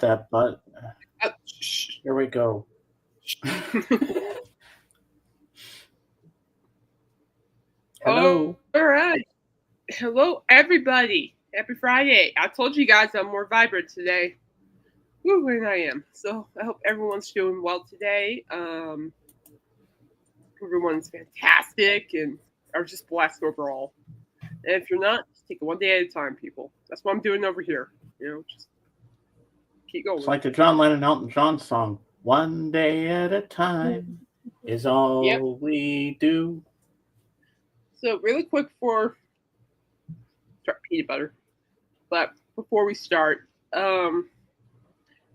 had that, but Shh. here we go. All Hello. right. Hello, everybody. Happy Friday. I told you guys I'm more vibrant today. Woo, and I am. So I hope everyone's doing well today. Everyone's fantastic and are just blessed overall. And if you're not, just take it one day at a time, people. That's what I'm doing over here. Just keep It's going. like the John Lennon Elton John song. One day at a time is Yep. all we do. So really quick for start peanut butter. But before we start, I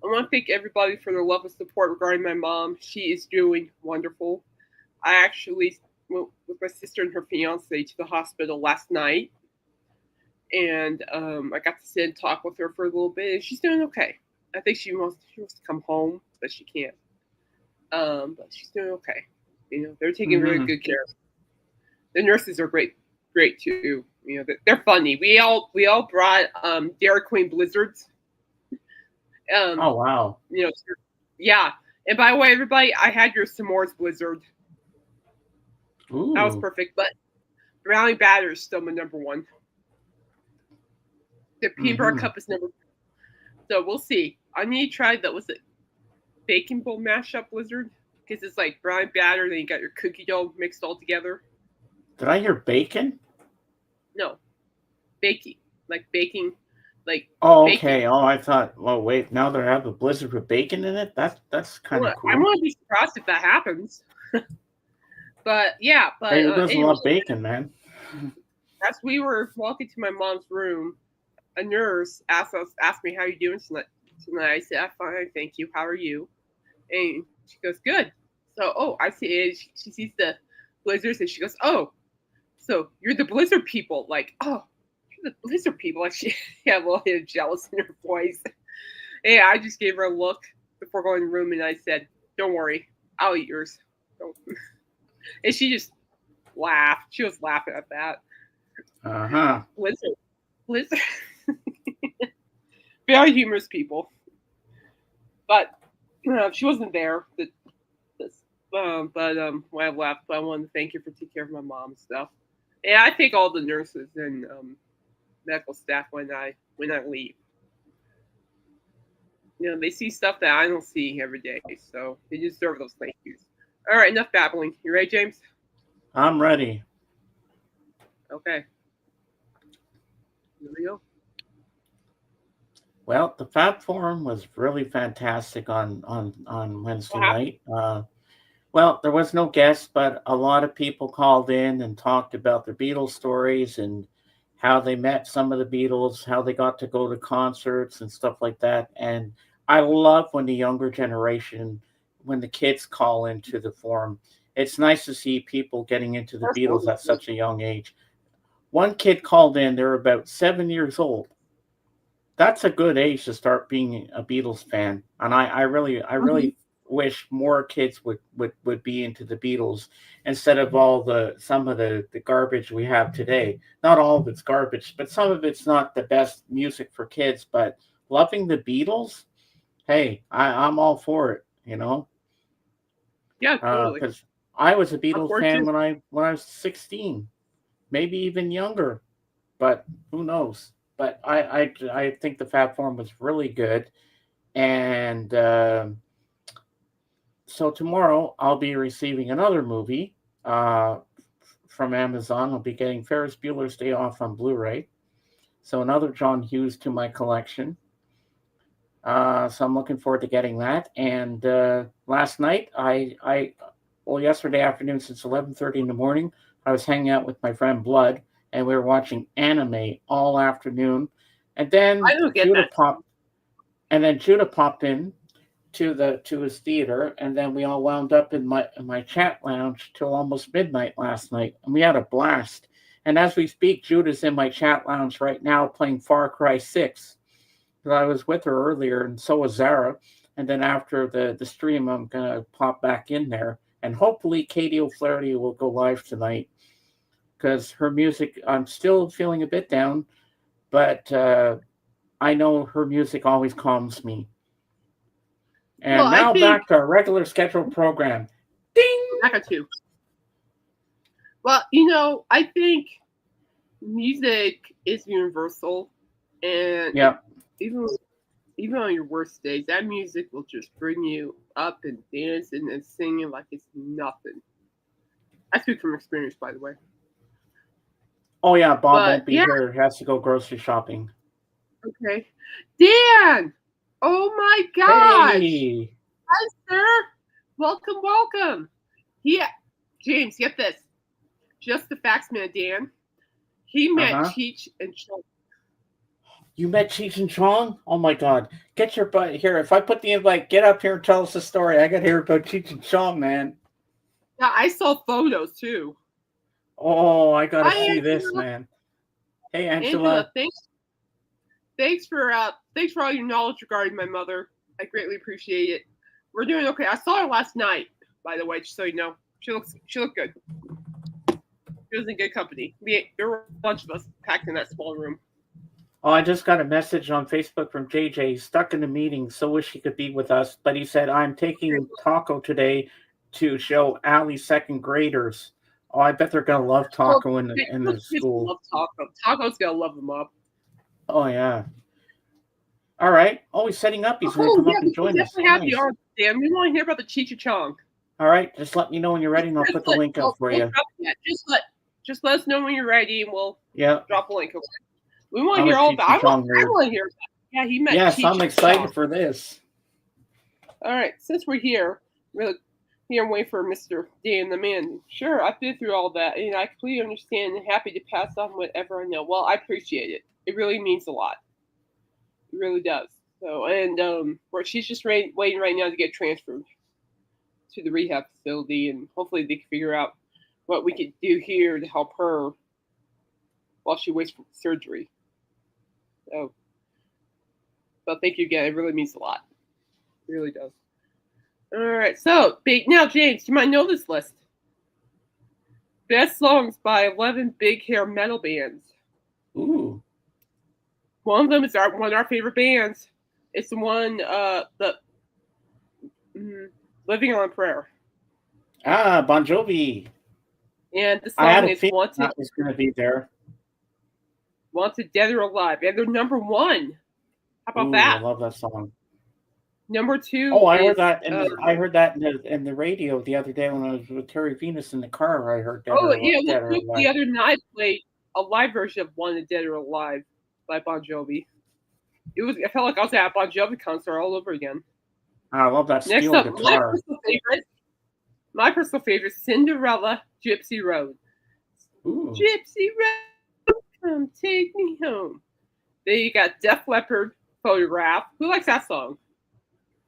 want to thank everybody for their love and support regarding my mom. She is doing wonderful. I actually went with my sister and her fiance to the hospital last night, and I got to sit and talk with her for a little bit, and she's doing okay. I think she wants to come home, but she can't. But she's doing okay. They're taking really Mm-hmm. good care of her. The nurses are great too. They're funny. We all brought Dairy Queen blizzards. Um, Oh, wow. you know, yeah. And by the way, everybody, I had your s'mores blizzard. That was Ooh. perfect. But brownie batter is still my number one. The peanut butter Mm-hmm. cup is number. So we'll see. I need to try that. Was it bacon bowl mashup blizzard? Because it's like brownie batter, then you got your cookie dough mixed all together. Did I hear bacon? No, baking, like baking, like Oh, baking. okay. Oh, I thought. Oh, wait. Now they have a blizzard with bacon in it. That's kind of I cool. want to be surprised if that happens. But yeah, Hey, but who doesn't anyway, love bacon, man? as we were walking to my mom's room, a nurse asked me how you doing tonight. I said, I'm fine, thank you. How are you? And she goes, good. So, oh, I see. She sees the blizzards, and she goes, oh, so you're the blizzard people. Like, oh, you're the blizzard people. Like, she had a little bit of jealous in her voice. And I just gave her a look before going to the room, and I said, don't worry, I'll eat yours. Don't. And she just laughed. She was laughing at that. Uh huh. Blizzard, very humorous people. But she wasn't there. When I left, but I wanted to thank you for taking care of my mom and stuff. And I thank all the nurses and medical staff when I leave. They see stuff that I don't see every day, so they deserve those thank yous. All right, enough babbling. You ready, James? I'm ready. Okay, here we go. Well, the Fab Forum was really fantastic on Wednesday What happened? night. Well, there was no guests, but a lot of people called in and talked about their Beatles stories and how they met some of the Beatles, how they got to go to concerts and stuff like that. And I love when the younger generation, when the kids call into the forum. It's nice to see people getting into the First one. Beatles at such a young age. One kid called in, they were about 7 years old. That's a good age to start being a Beatles fan. And I Mm-hmm. really wish more kids would be into the Beatles instead of all the some of the garbage we have today. Not all of it's garbage, but some of it's not the best music for kids. But loving the Beatles, hey, I'm all for it, you know, Yeah, totally. because I was a I'm Beatles for it too. fan when I was 16, maybe even younger, but who knows? But I think the Fab Forum was really good. And so tomorrow I'll be receiving another movie from Amazon. I'll be getting Ferris Bueller's Day Off on Blu-ray. So another John Hughes to my collection. So I'm looking forward to getting that. And last night, well, yesterday afternoon since 11:30 in the morning, I was hanging out with my friend Blood, and we were watching anime all afternoon. And I then don't get Judah that. popped, and then Judah popped in to his theater, and then we all wound up in my chat lounge till almost midnight last night, and we had a blast. And as we speak, Judah's in my chat lounge right now playing Far Cry 6. I was with her earlier, and so was Zara. And then after the stream, I'm gonna pop back in there, and hopefully Katie O'Flaherty will go live tonight because her music. I'm still feeling a bit down, but I know her music always calms me. And I now think back to our regular scheduled program. Ding! I got two. Well, I think music is universal, and Yep. even on your worst days, that music will just bring you up and dancing and singing like it's nothing. I speak from experience, by the way. Oh yeah, Bob But won't be here. He has to go grocery shopping. Okay. Dan! Oh my gosh! Hey! Hi, sir! Welcome. Yeah. James, get this. Just the facts, man, Dan. He met Cheech and Chong. You met Cheech and Chong? Oh my god. Get your butt here. If I put the invite, get up here and tell us the story. I gotta hear about Cheech and Chong, man. Yeah, I saw photos too. Oh, I gotta see this, man. Hey, Angela. Thanks for all your knowledge regarding my mother. I greatly appreciate it. We're doing okay. I saw her last night, by the way, just so you know. She looked good. She was in good company. There were a bunch of us packed in that small room. Oh, I just got a message on Facebook from JJ. He's stuck in a meeting, so wish he could be with us. But he said, I'm taking Taco today to show Allie's second graders. Oh, I bet they're going to love Taco in the school. Love Taco. Taco's going to love them up. Oh, yeah. All right. Oh, he's setting up. He's going to come up and join us. Definitely have you on, Dan. We want to hear about the Cheech and Chong. All right. Just let me know when you're ready, and I'll put the link up for you. Just let us know when you're ready, and we'll drop a link. Okay? We want to hear all about it. I want to hear about it. Yeah, he met Yes, I'm excited for this. All right. Since we're here, really here and wait for Mr. Dan the man. Sure, I've been through all that, and I completely understand and happy to pass on whatever I know. Well, I appreciate it. It really means a lot. It really does. So, and she's just waiting right now to get transferred to the rehab facility, and hopefully they can figure out what we could do here to help her while she waits for surgery. So, but thank you again. It really means a lot. It really does. All right. So, now, James, you might know this list. Best songs by 11 big hair metal bands. Ooh. One of them is one of our favorite bands. It's the one, Living on Prayer. Ah, Bon Jovi. And the song is Wanted. That was going to be there. Wanted, Dead or Alive. And they're number one. How about that? I love that song. Number two. Oh, I heard that. I heard that in the radio the other day when I was with Terry Venus in the car. I heard that. Oh, yeah. The other night played a live version of Wanted, Dead or Alive by Bon Jovi. I felt like I was at a Bon Jovi concert all over again. I love that steel guitar. My personal favorite, Cinderella, Gypsy Road. Ooh. Gypsy Road, come take me home. Then you got Def Leppard, Photograph. Who likes that song?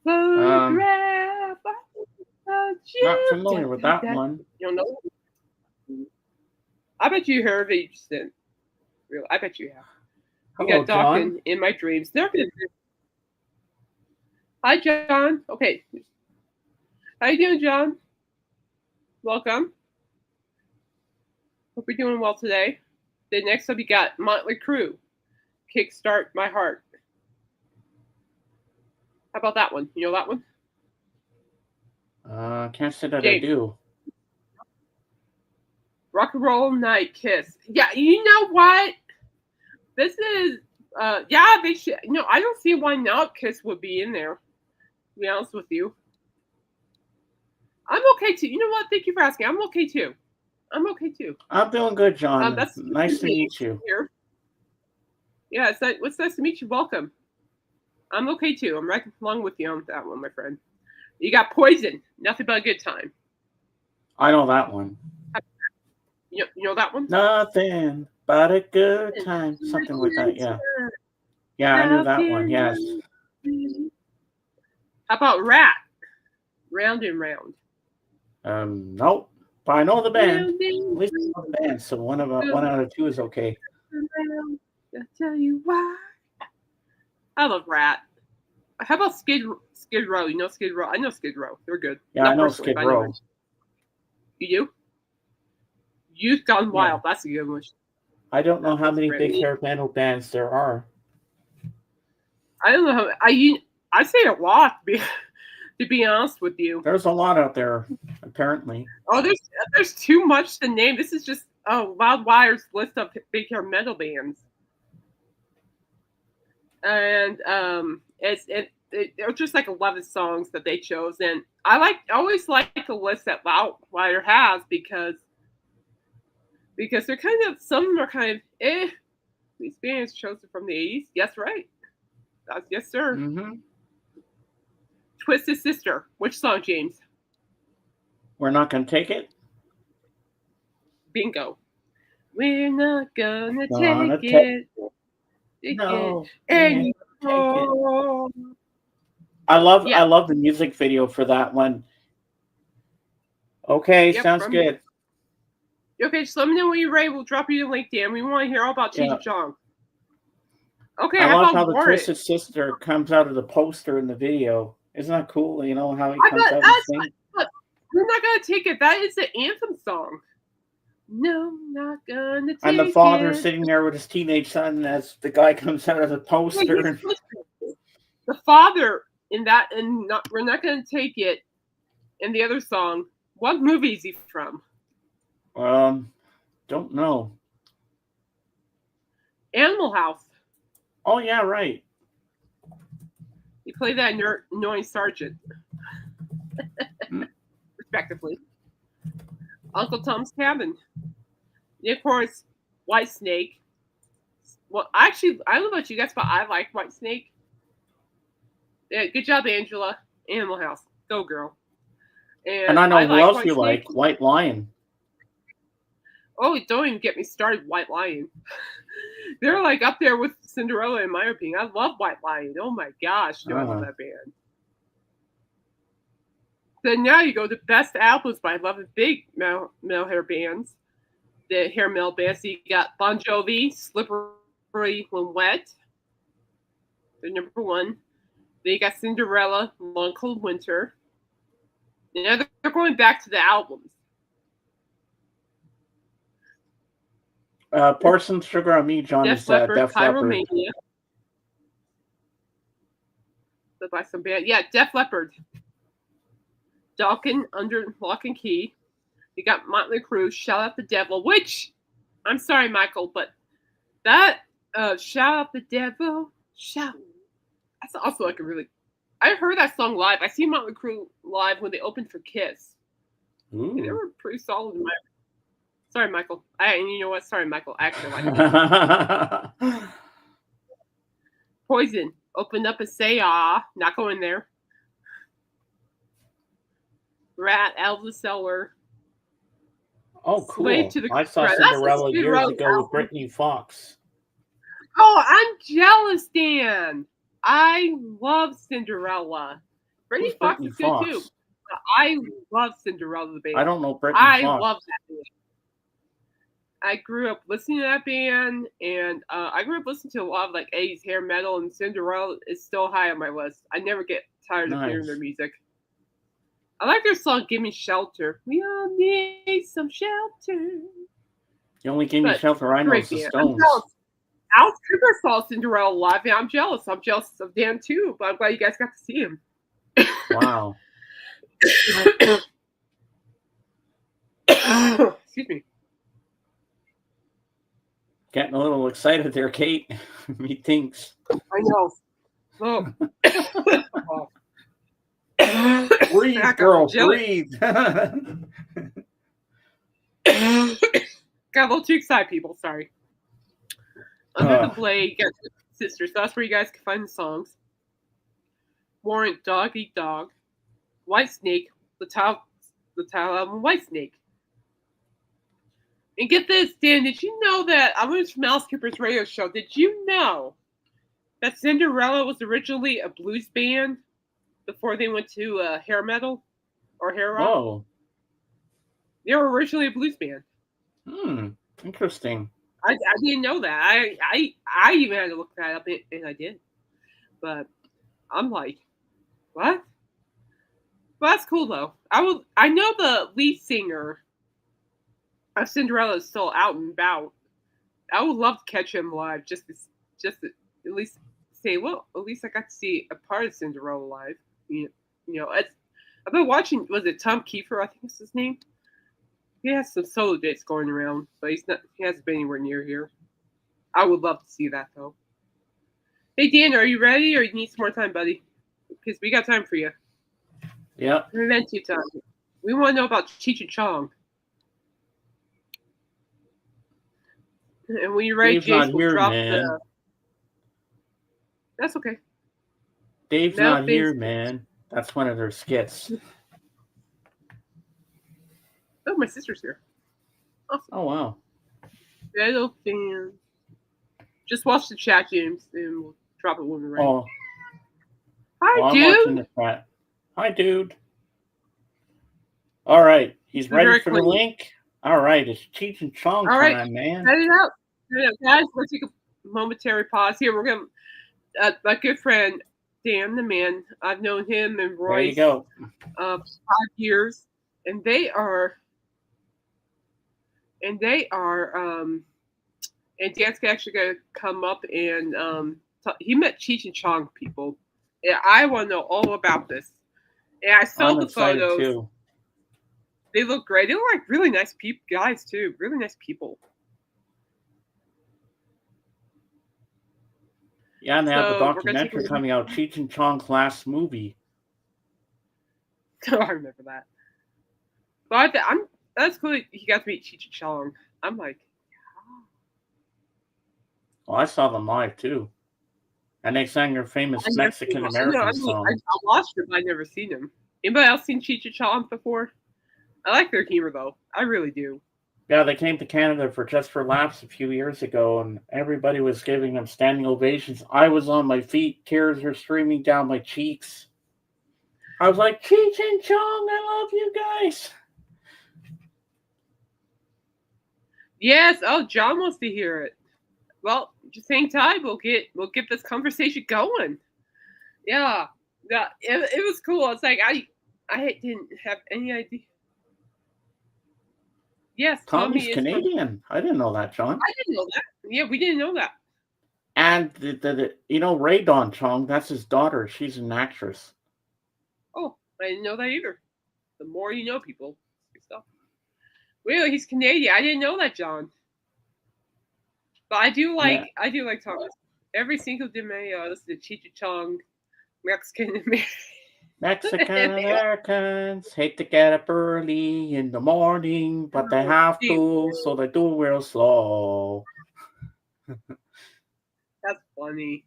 Photograph. Not familiar with that one. You don't know? I bet you heard it. You just didn't. Really, I bet you have. You got Dawkins in My Dreams. They're good. Hi, John. Okay. How you doing, John? Welcome. Hope you're doing well today. Then next up, you got Motley Crue, Kickstart My Heart. How about that one? You know that one? Can't say that I do. Rock and Roll Night, Kiss. Yeah, you know what? This is, they should. No, I don't see why not Kiss would be in there, to be honest with you. I'm okay too. You know what? Thank you for asking. I'm okay too. I'm doing good, John. That's nice to meet you. Here. Yeah, it's nice to meet you. Welcome. I'm okay too. I'm right along with you on that one, my friend. You got Poison. Nothing but a good time. I know that one. You know that one? Nothing but a good time. Something like that, yeah. Yeah, I knew that one, yes. How about Rat? Round and Round. Nope. But I know the band. At least I know the band, so one out of two is okay. I'll tell you why. I love Rat. How about Skid Row? You know Skid Row? I know Skid Row. They're good. Yeah, I know Skid Row. You do? Youth Gone Wild. Yeah. That's a good one. I don't know how many big hair metal bands there are. I don't know how. I say a lot. To be honest with you. There's a lot out there, apparently. Oh, there's too much to name. This is just Wild Wire's list of big hair metal bands, and they're just like 11 songs that they chose, and I always like the list that Wild Wire has because they're kind of, some of them are kind of These bands chosen from the 80s. Yes, right. Yes, sir. Mm-hmm. Twisted Sister. Which song, James? We're Not Gonna Take It. Bingo. We're not gonna take it. No. Anymore. I love the music video for that one. Okay, sounds good. Okay, just let me know when you're ready. We'll drop you the link, Dan. We want to hear all about Cheech Chong. Okay, I love how the Twisted Sister comes out of the poster in the video. Isn't that cool? You know how he comes out and sings? We're not gonna take it. That is the anthem song. No, not gonna take it. And the father sitting there with his teenage son as the guy comes out of the poster. The father in that, and we're not gonna take it. And the other song. What movie is he from? Don't know. Animal House. Oh yeah, right. He played that annoying sergeant, respectively. Uncle Tom's Cabin. And of course, White Snake. Well, actually, I don't know about you guys, but I like White Snake. Yeah, good job, Angela. Animal House. Go, girl. And I know who else you like. White Lion. Oh, don't even get me started, White Lion. They're like up there with Cinderella, in my opinion. I love White Lion. Oh my gosh, I love that band. Then now you go to best albums by loving big male hair bands, the hair metal bands. So you got Bon Jovi, Slippery When Wet. They're number one. Then you got Cinderella, Long Cold Winter. Now they're going back to the albums. Pour Some Sugar on Me, John, is Def Leppard. By some band. Yeah, Def Leppard. Dalkin, Under Lock and Key. You got Motley Crue, Shout Out the Devil, which, I'm sorry, Michael, but that Shout Out the Devil, shout. That's also like a really, I heard that song live. I seen Motley Crue live when they opened for Kiss. Ooh. They were pretty solid in my. Sorry, Michael. And you know what? Sorry, Michael. I actually like it. Poison. Open up and say ah. Not going there. Rat, Elvis Seller. Oh, cool. I saw Cinderella years ago with Brittany Fox. Oh, I'm jealous, Dan. I love Cinderella. Brittany Fox is good too. I love Cinderella the band. I don't know Brittany Fox. I love that band. I grew up listening to that band, and I grew up listening to a lot of like 80s hair metal, and Cinderella is still high on my list. I never get tired of hearing their music. I like their song "Give Me Shelter." We all need some shelter. The only "Give Me Shelter" I know is the Stones. Alice Cooper saw Cinderella live, and I'm jealous. I'm jealous of Dan too, but I'm glad you guys got to see him. Wow. Excuse me. Getting a little excited there, Kate. Methinks. I know. Oh. Breathe, girl, breathe. Got a little too excited, people. Sorry. Under the Blade, got Sisters. That's where you guys can find the songs. Warrant, Dog Eat Dog. White Snake, the title album, White Snake. And get this, Dan, did you know that, I was from Alice Cooper's radio show, did you know that Cinderella was originally a blues band before they went to hair metal or hair rock? Oh. They were originally a blues band. Interesting. I didn't know that. I even had to look that up, and I did. But I'm like, what? Well, that's cool, though. I know the lead singer of Cinderella is still out and about. I would love to catch him live, just to at least say, well, at least I got to see a part of Cinderella live. You know, I've been watching. Was it Tom Kiefer? I think that's his name. He has some solo dates going around, but he hasn't been anywhere near here. I would love to see that though. Hey Dan, are you ready, or you need some more time, buddy? Because we got time for you. Yep. We meant you time. We want to know about Cheech and Chong. And when you're ready, Dave's not Jace will here, drop man. That's okay. Dave's not here, man. That's one of their skits. Oh, my sister's here. Awesome. Oh, wow. Hello, fans. Just watch the chat, James, and we'll drop it when we're ready. Oh. Hi, dude. I'm watching the chat. Hi, dude. All right. He's ready for the link. All right. It's Cheech and Chong time, man. Set it up. Guys, let's take a momentary pause here. We're going to, my good friend, Dan the Man, I've known him and Royce there you go. 5 years. And they are, and Dan's actually going to come up and he met Cheech and Chong people. And I want to know all about this. And I saw the photos. Too. They look great. They look like really nice guys too. Really nice people. Yeah, and they have the documentary coming out, Cheech and Chong's last movie. Oh, I remember that. But that's cool. He got to meet Cheech and Chong. I'm like, yeah. Well, I saw them live too, and they sang their famous Mexican American song. I watched them. I've never seen them. Anybody else seen Cheech and Chong before? I like their humor though. I really do. Yeah, they came to Canada for Just for Laughs a few years ago, and everybody was giving them standing ovations. I was on my feet. Tears were streaming down my cheeks. I was like, Cheech and Chong, I love you guys. Yes. Oh, John wants to hear it. Well, just hang tight. We'll get this conversation going. Yeah. It was cool. It's like I didn't have any idea. Yes, Tommy's Canadian. I didn't know that, John. I didn't know that. Yeah, we didn't know that. And Ray Dawn Chong, that's his daughter. She's an actress. Oh, I didn't know that either. The more you know, people. Stuff. Really, he's Canadian. I didn't know that, John. But I do like Thomas. Every single day, this is the Cheech and Chong Mexican American. Mexican Americans hate to get up early in the morning, but they have to, so they do real slow. That's funny.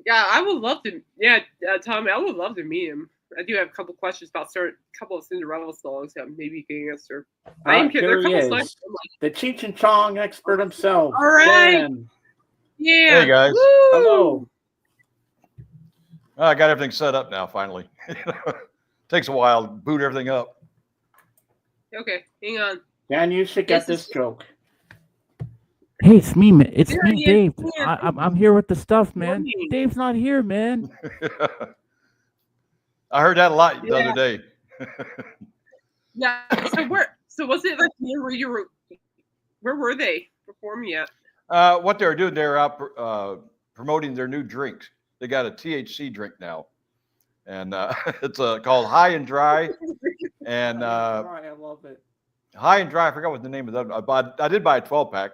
Yeah, I would love to. Yeah, Tommy, I would love to meet him. I do have a couple questions about a couple of Cinderella songs that maybe you can answer. Here he is, the Cheech and Chong expert himself. All right. Dan. Yeah. Hey guys. Woo! Hello. I got everything set up now, finally. Takes a while to boot everything up. Okay, hang on. Dan, you should get this joke. Hey, it's me, man. It's me, Dave. I'm here with the stuff, man. Dave's not here, man. I heard that a lot the other day. Yeah. So was it like where you were? Where were they performing at? What they were doing, they were out promoting their new drinks. They got a THC drink now, and it's called High and Dry. And I love it. High and Dry. I forgot what the name of that. I did buy a 12-pack,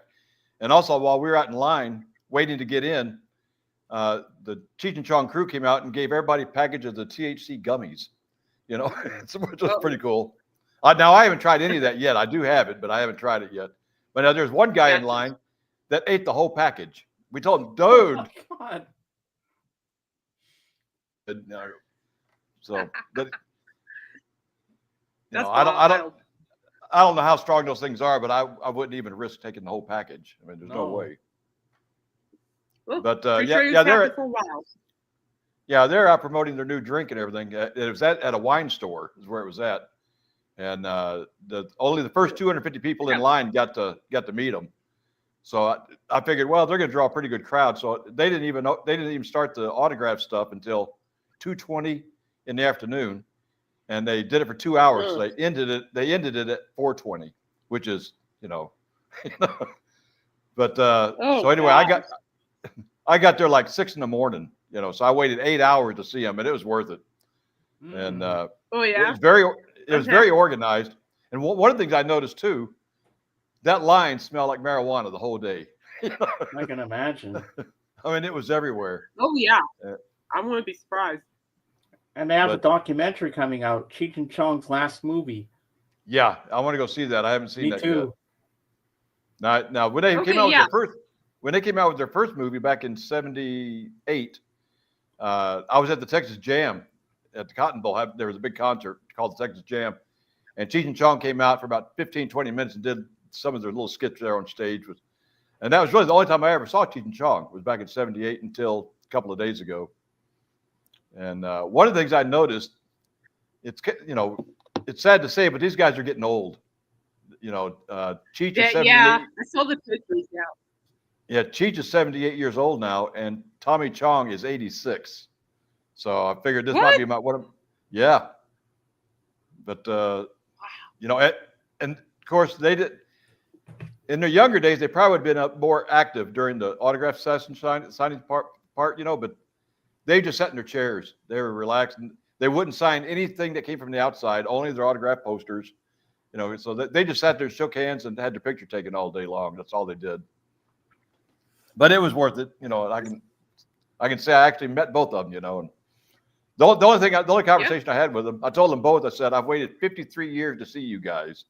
and also while we were out in line waiting to get in, the Cheech and Chong crew came out and gave everybody a package of the THC gummies. Which was pretty cool. Now I haven't tried any of that yet. I do have it, but I haven't tried it yet. But now there's one guy in line that ate the whole package. We told him, dude. Oh my God. So, but That's I don't know how strong those things are, but I wouldn't even risk taking the whole package. I mean, there's no way. Well, but sure they're for a while. Yeah, they're out promoting their new drink and everything. It was at a wine store is where it was at, and only the first 250 people in line got to meet them. So I figured, well, they're going to draw a pretty good crowd. So they didn't even start the autograph stuff until 2:20 in the afternoon, and they did it for 2 hours. So they ended it at 4:20, which is but so anyway, I got there like 6 in the morning, You know, so I waited 8 hours to see him, and it was worth it. And Oh it yeah. was very organized. And one of the things I noticed too, that line smelled like marijuana the whole day. I can imagine. I mean, it was everywhere. Oh yeah. I wouldn't be surprised. And they have a documentary coming out, Cheech and Chong's last movie. Yeah, I want to go see that. I haven't seen Me that too. yet. Now when they came out with their first movie back in '78, I was at the Texas Jam at the Cotton Bowl. There was a big concert called the Texas Jam, and Cheech and Chong came out for about 15, 20 minutes and did some of their little skits there on stage. And that was really the only time I ever saw Cheech and Chong. It was back in '78 until a couple of days ago. And one of the things I noticed, it's sad to say, but these guys are getting old. You know, Cheech is 78. Yeah, I saw the pictures. Yeah, Cheech is 78 years old now, and Tommy Chong is 86. So I figured this might be about yeah. But you know, and of course they did. In their younger days, they probably would have been more active during the autograph session signing part, you know, but they just sat in their chairs. They were relaxed. And they wouldn't sign anything that came from the outside, only their autograph posters, you know. So they just sat there, shook hands, and had their picture taken all day long. That's all they did. But it was worth it, you know. And I can say I actually met both of them, you know. And the only conversation I had with them, I told them both. I said, "I've waited 53 years to see you guys."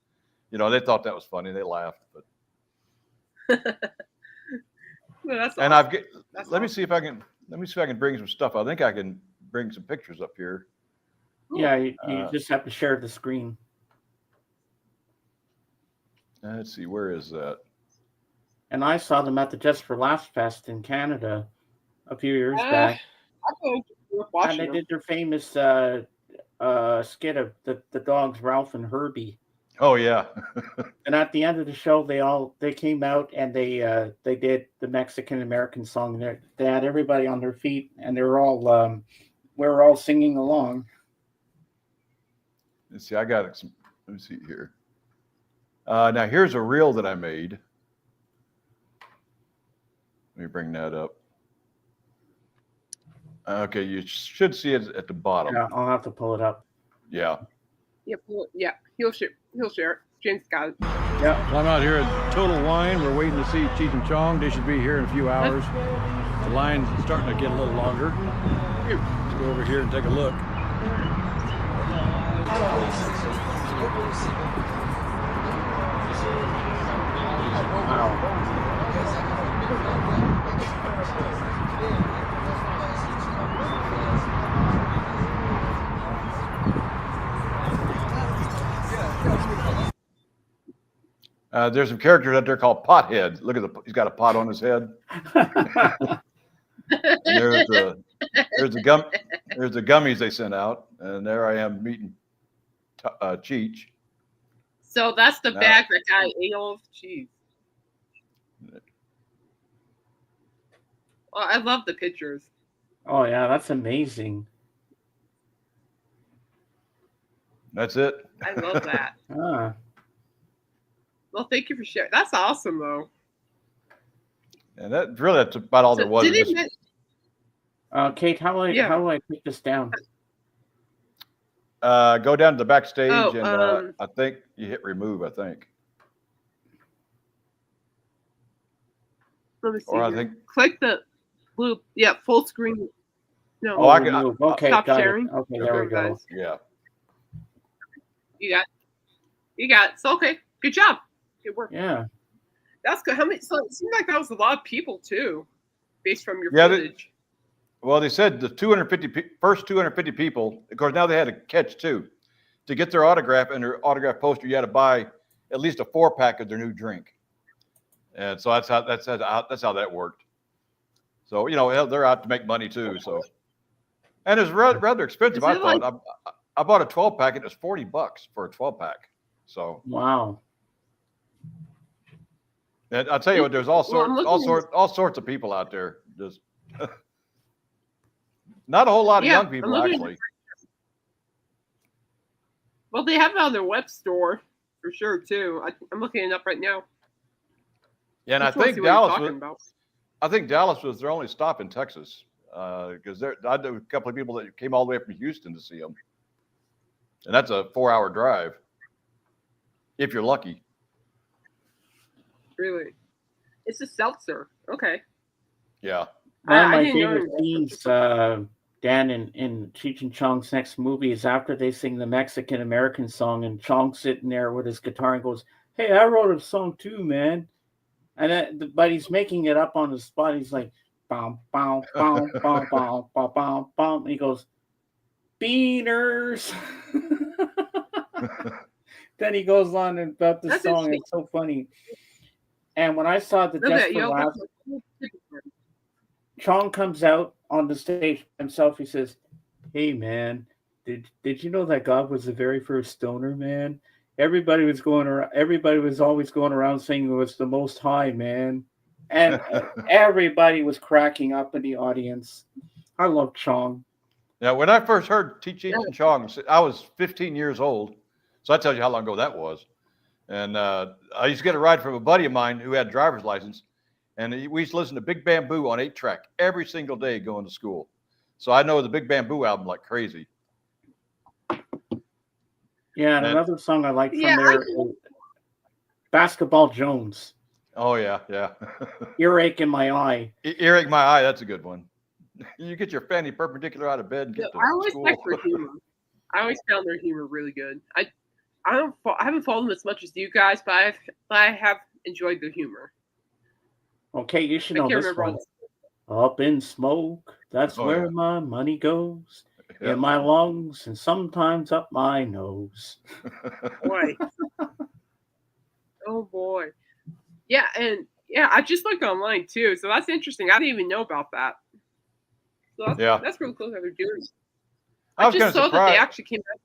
You know, they thought that was funny. They laughed, but. Well, that's and awesome. Let me see if I can bring some stuff. I think I can bring some pictures up here. Yeah, you just have to share the screen. Let's see, where is that? And I saw them at the Just for Laughs Fest in Canada a few years back. And they did their famous skit of the dogs Ralph and Herbie. Oh yeah. And at the end of the show, they came out and they did the Mexican American song. They had everybody on their feet, and they were all we were all singing along. Let's see, I got it. Let me see here. Now here's a reel that I made. Let me bring that up. Okay, you should see it at the bottom. Yeah, I'll have to pull it up. Yeah. Yeah, he'll share it. James got it. Yeah. Well, I'm out here at Total Wine. We're waiting to see Cheech and Chong. They should be here in a few hours. The line's starting to get a little longer. Let's go over here and take a look. There's some characters out there called Pothead. Look at he's got a pot on his head. There's the gummies they sent out, and there I am meeting Cheech. So that's the bag that guy ate all of cheese. Well, I love the pictures. Oh yeah, that's amazing. That's it. I love that. Ah. Well, thank you for sharing. That's awesome, though. And that's about all there was. Kate, how do I put this down? Go down to the backstage, and I think you hit remove. I think. Let me see. Or I think click the blue. Yeah, full screen. No. Oh, I can. Okay, stop got sharing. it. Okay, there we go. Yeah. You got it. So okay, good job. Good work. Yeah. That's good. How many? So it seemed like that was a lot of people too, based from your footage. Well, they said the first 250 people. Of course, now they had a catch too. To get their autograph and their autograph poster, you had to buy at least a 4-pack of their new drink. And so that's how that worked. So you know they're out to make money too. So, and it's rather expensive. I thought I bought a 12-pack and it was $40 for a 12-pack. So wow. And I'll tell you what, there's all sorts of people out there. Just not a whole lot of young people actually. Well, they have it on their web store for sure too. I'm looking it up right now. Yeah, and I think Dallas was their only stop in Texas. because I know a couple of people that came all the way from Houston to see him, and that's a 4-hour drive if you're lucky. Really? It's a seltzer. Okay. Yeah. One of I my didn't know favorite that. scenes, Dan, in Cheech and Chong's next movie is after they sing the Mexican American song, and Chong's sitting there with his guitar and goes, "Hey, I wrote a song too, man." And then, but he's making it up on the spot. He's like, "Bow, bow, bow, bow, bow, bow, bow, bow." And he goes, "Beaners." Then he goes on about the That's song. interesting. It's so funny. And when I saw the Okay, Just for you opened Laughs, the- Chong comes out on the stage himself. He says, "Hey man, did you know that God was the very first stoner man? Everybody was going around. Everybody was always going around saying it was the Most High, man." And everybody was cracking up in the audience. I love Chong. Now, when I first heard Cheech and Chong, I was 15 years old. So that tells you how long ago that was. And I used to get a ride from a buddy of mine who had a driver's license. And we used to listen to Big Bamboo on 8-track every single day going to school. So I know the Big Bamboo album like crazy. Yeah, and another song I like from there is Basketball Jones. Oh, yeah, yeah. Earache in My Eye. Earache in My Eye, that's a good one. You get your fanny perpendicular out of bed and get to I always school. liked their humor. I always found their humor really good. I haven't followed them as much as you guys, but I have enjoyed their humor. Okay, you should I know can't this remember one. Up in smoke, that's where my money goes. Yeah. In my lungs and sometimes up my nose. Boy. Oh boy. Yeah, and I just looked online too, so that's interesting. I didn't even know about that. So that's really cool how they're doing. I just saw that they actually came out.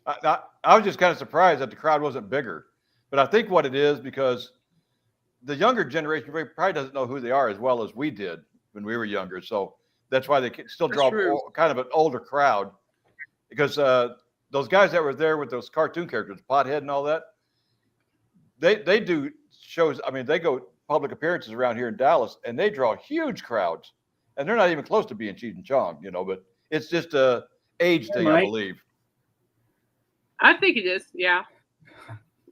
Huh? I was just kind of surprised that the crowd wasn't bigger. But I think what it is because the younger generation probably doesn't know who they are as well as we did when we were younger. So that's why they still draw kind of an older crowd. Because those guys that were there with those cartoon characters, Pothead and all that, they do shows. I mean, they go public appearances around here in Dallas, and they draw huge crowds. And they're not even close to being Cheech and Chong, but it's just a age thing, I believe. I think it is, yeah.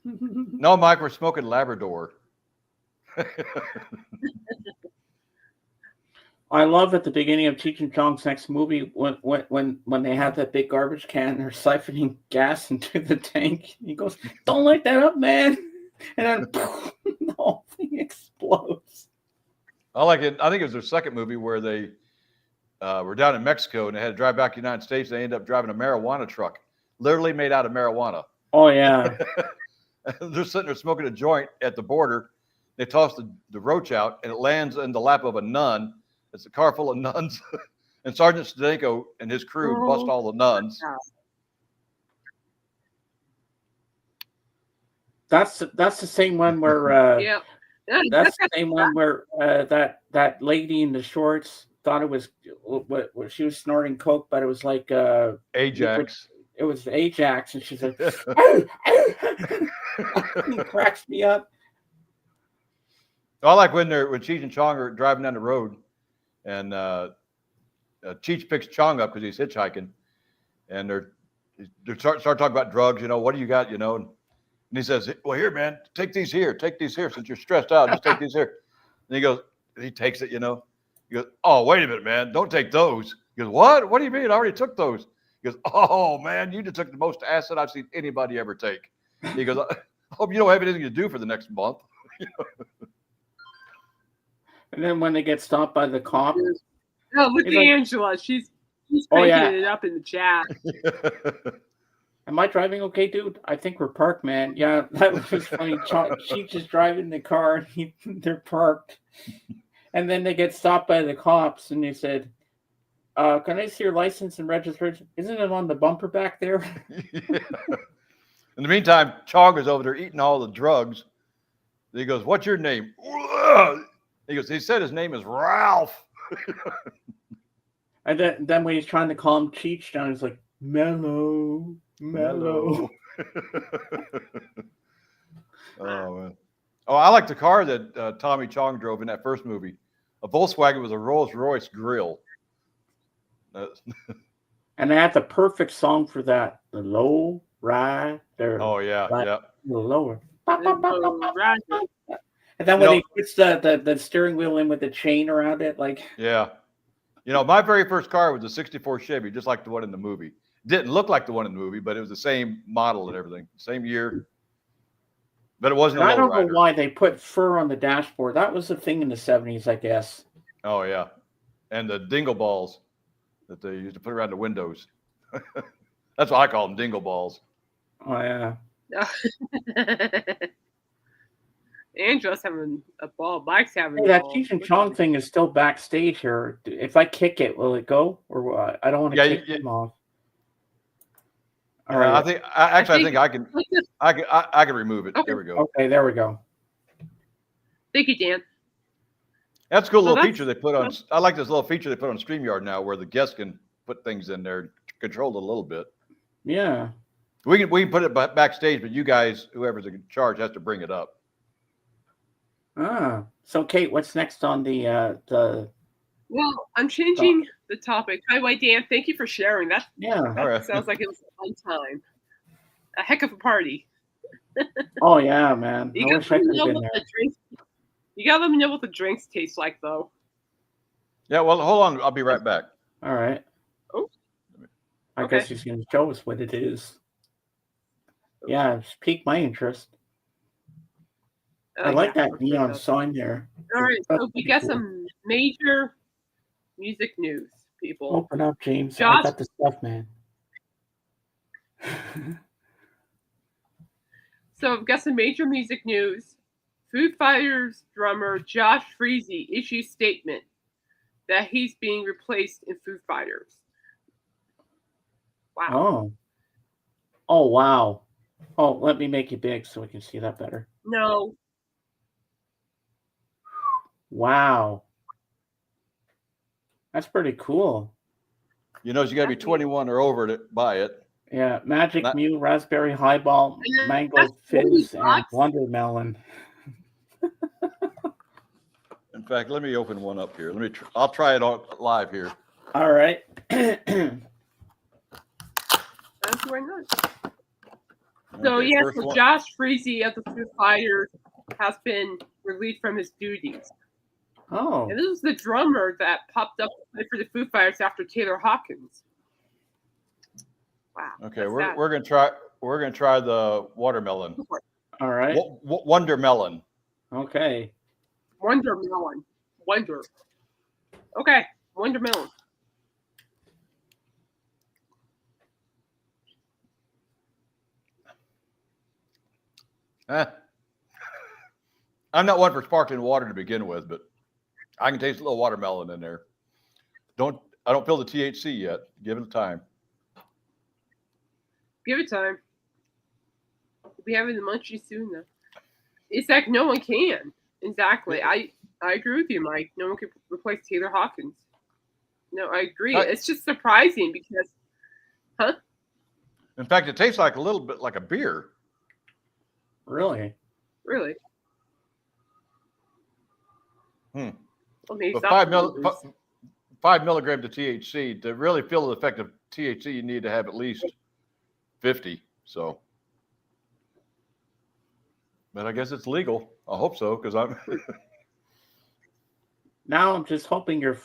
No, Mike, we're smoking Labrador. I love at the beginning of Cheech and Chong's next movie when they have that big garbage can and they're siphoning gas into the tank. He goes, "Don't light that up, man!" And then the whole thing explodes. I like it. I think it was their second movie where they were down in Mexico and they had to drive back to the United States. They ended up driving a marijuana truck, literally made out of marijuana. Oh yeah. They're sitting there smoking a joint at the border. They toss the roach out and it lands in the lap of a nun. It's a car full of nuns. And Sergeant Stadenko and his crew bust all the nuns. That's the same one where yeah. That's the same one where that lady in the shorts thought it was what she was snorting coke, but it was like Ajax. It was Ajax, and she's like, "Oh, it cracks me up." I like when Cheech and Chong are driving down the road, and Cheech picks Chong up because he's hitchhiking, and they start talking about drugs. What do you got? And he says, "Well, here, man, take these here. Since you're stressed out, just take these here." And he takes it. He goes, "Oh, wait a minute, man, don't take those." He goes, "What? What do you mean? I already took those." He goes, "Oh man, you just took the most acid I've seen anybody ever take." He goes, "I hope you don't have anything to do for the next month." And then when they get stopped by the cop, look at Angela. She's cranking it up in the chat. Am I driving okay, dude? I think we're parked, man. Yeah, that was just funny. She's just driving the car, and they're parked. And then they get stopped by the cops, and they said, "Can I see your license and registration? Isn't it on the bumper back there?" Yeah. In the meantime, Chong is over there eating all the drugs. He goes, "What's your name?" He goes, "He said his name is Ralph." And then when he's trying to calm Cheech down, he's like, "Mellow. Oh man! Oh, I like the car that Tommy Chong drove in that first movie a Volkswagen with a Rolls Royce grill. And they had the perfect song for that. The low rider. Oh yeah, Right. yeah. The lower. Right. And then You when know- he puts the steering wheel in with the chain around it, like Yeah. You know, my very first car was a 64 Chevy, just like the one in the movie. Didn't look like the one in the movie, but it was the same model and everything, same year. But it wasn't and a I don't know lowrider. why they put fur on the dashboard. That was a thing in the 70s, I guess. Oh yeah, and the dingle balls that they used to put around the windows. That's what I call them, dingle balls. Oh yeah. Angela's having a ball. Mike's having Hey, a that ball. Cheech and Chong thing is still backstage here. If I kick it, will it go? Or what? I don't want to Yeah, kick them off. All I right. think I think I can I can remove it. Okay. There we go. Okay, there we go. Thank you, Dan. That's a cool So little that's- feature they put on. I like this little feature they put on StreamYard now, where the guests can put things in there, control it a little bit. Yeah. We can put it backstage, but you guys, whoever's in charge, has to bring it up. So Kate, what's next on the Well, I'm changing the topic. Hi, White Dan. Thank you for sharing. That yeah. All right. sounds like it was a fun time. A heck of a party. Oh yeah, man. You I gotta wish I let me could know have been what there. the drinks. You gotta let me know what the drinks taste like, though. Yeah, well, hold on. I'll be right back. All right. Oh. I Okay. guess he's gonna show us what it is. Yeah, it's piqued my interest. I like yeah, that neon sign there. All right, That's so we pretty got cool. some major music news, people. Open up, James. I Josh- got the stuff, man. So we've got some major music news. Foo Fighters drummer Josh Fridayy issues statement that he's being replaced in Foo Fighters. Wow. Oh. Oh wow. Oh, let me make it big so we can see that better. No. Wow. That's pretty cool. You know, you got to be 21 or over to buy it. Yeah, Magic That- Mule, Raspberry Highball, And Mango that's Fizz, and $40. Wondermelon. In fact, let me open one up here. I'll try it on live here. All right. That's why not. So Okay, yeah, first so one. Josh Fridayy of the Foo Fighters has been relieved from his duties. Oh. And this was the drummer that popped up to play for the Foo Fighters after Taylor Hawkins. Wow. Okay, that's sad. we're gonna try the watermelon. All right. Wonder melon. Okay. Wonder Melon. Wonder. Okay, Wonder Melon. I'm not one for sparkling water to begin with, but I can taste a little watermelon in there. I don't feel the THC yet. Give it time. Give it time. We'll be having the munchies soon, though. It's like no one can. Exactly. I agree with you, Mike. No one can replace Taylor Hawkins. No, I agree. It's just surprising because, In fact, it tastes like a little bit like a beer. Really? really. Hmm. Well, maybe But stop 5 milligrams of THC, to really feel the effect of THC, you need to have at least 50. So, but I guess it's legal. I hope so, because I'm. Now I'm just hoping your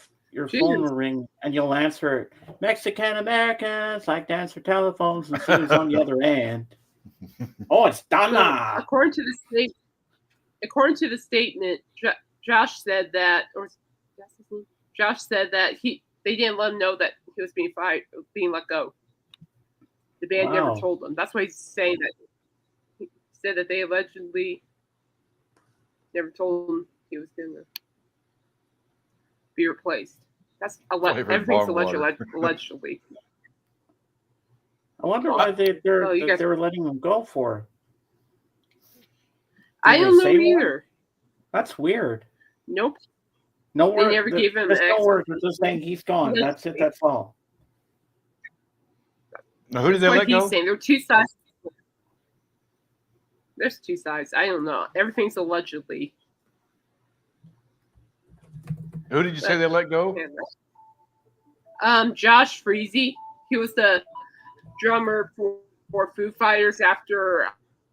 phone will ring and you'll answer it. Mexican Americans like to answer telephones and see who's on the other end. Oh, it's Donna. According to the statement, Josh said that, Josh said that they didn't let him know that he was being let go. The band never Wow. told him. That's why he's saying that. He said that they allegedly never told him he was going to be replaced. That's Flavored everything's bong water. allegedly. I wonder why they guys- were letting him go for. I Did they don't know say why? either. That's weird. Nope. No They word. never gave him There's no access. word. They're just saying he's gone. Yes. That's it. That's all. Now, who did they That's let what he's go? saying. There are two sides. There's two sides. I don't know. Everything's allegedly. Who did you say they let go? Josh Fridayy. He was the drummer for Foo Fighters after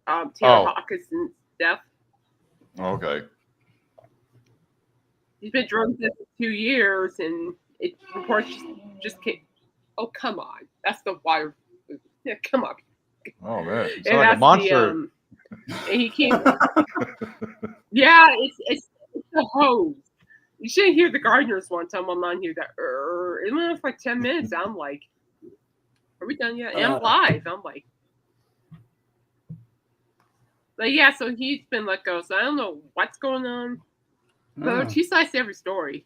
Taylor Hawkinson's death. Okay. He's been drumming for 2 years, and it reports just came. Oh, come on. That's the wire. Yeah, come on. Oh, man. You sound And like a that's monster. and he came. Yeah, it's the hose. You should hear the gardeners one time. I'm on here. It went for like 10 minutes. I'm like, are we done yet? And I'm live. I'm like, but yeah. So he's been let go. So I don't know what's going on. But he cites every story.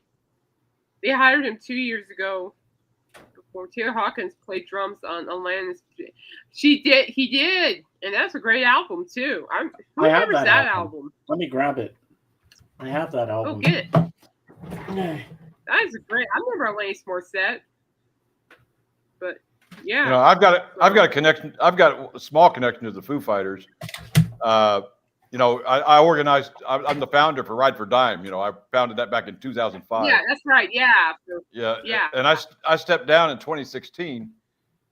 They hired him 2 years ago. Before Taylor Hawkins played drums on Alanis. He did, and that's a great album too. Who remembers that album? Let me grab it. I have that album. Oh, get it. That is a great. I remember Alanis Morissette, but yeah. You know, I've got a connection. I've got a small connection to the Foo Fighters. You know, I organized. I'm the founder for Ride for Dime. You know, I founded that back in 2005. Yeah, that's right. Yeah. Yeah. And I stepped down in 2016,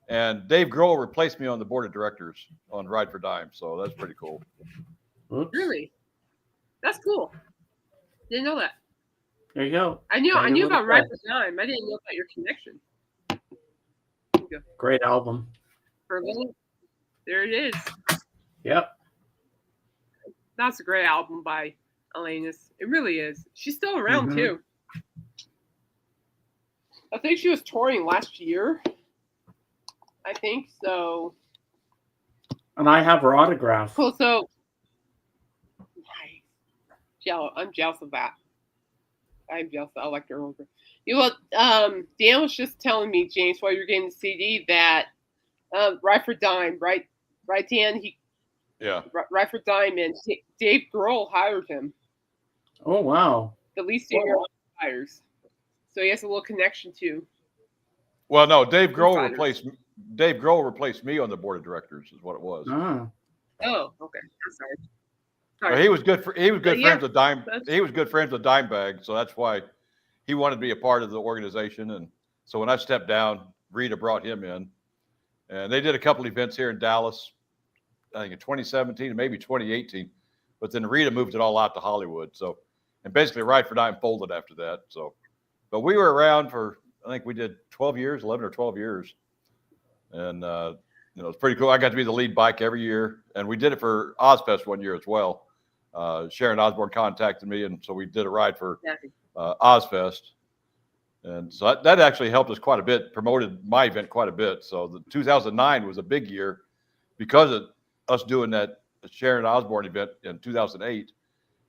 and Dave Grohl replaced me on the board of directors on Ride for Dime. So that's pretty cool. Oops. Really, that's cool. Didn't know that. There you go. I knew about Ride for Dime. I didn't know about your connection. Great album. There it is. Yep. That's a great album by Alanis. It really is. She's still around too. I think she was touring last year. I think so. And I have her autograph. Cool. So, I'm jealous of that. I'm jealous. I like her over. You know what? Dan was just telling me, James, while you're getting the CD, that Ride for Dime, right, Dan? Yeah. Ride for Dime, and Dave Grohl hired him. Oh wow. The lead singer of Fires. So he has a little connection too. Well, no, Dave Grohl replaced me on the board of directors, is what it was. Oh, okay. I'm sorry. Well, he was good friends with Dime. He was good friends with Dimebag, so that's why he wanted to be a part of the organization. And so when I stepped down, Rita brought him in, and they did a couple events here in Dallas, I think in 2017 and maybe 2018. But then Rita moved it all out to Hollywood. So, and basically Ride for Dime folded after that. So, but we were around for, I think we did 11 or 12 years. And, you know, it's pretty cool. I got to be the lead bike every year. And we did it for Ozfest one year as well. Sharon Osbourne contacted me, and so we did a ride for Ozfest. And so that actually helped us quite a bit, promoted my event quite a bit. So the 2009 was a big year because of us doing that Sharon Osbourne event in 2008.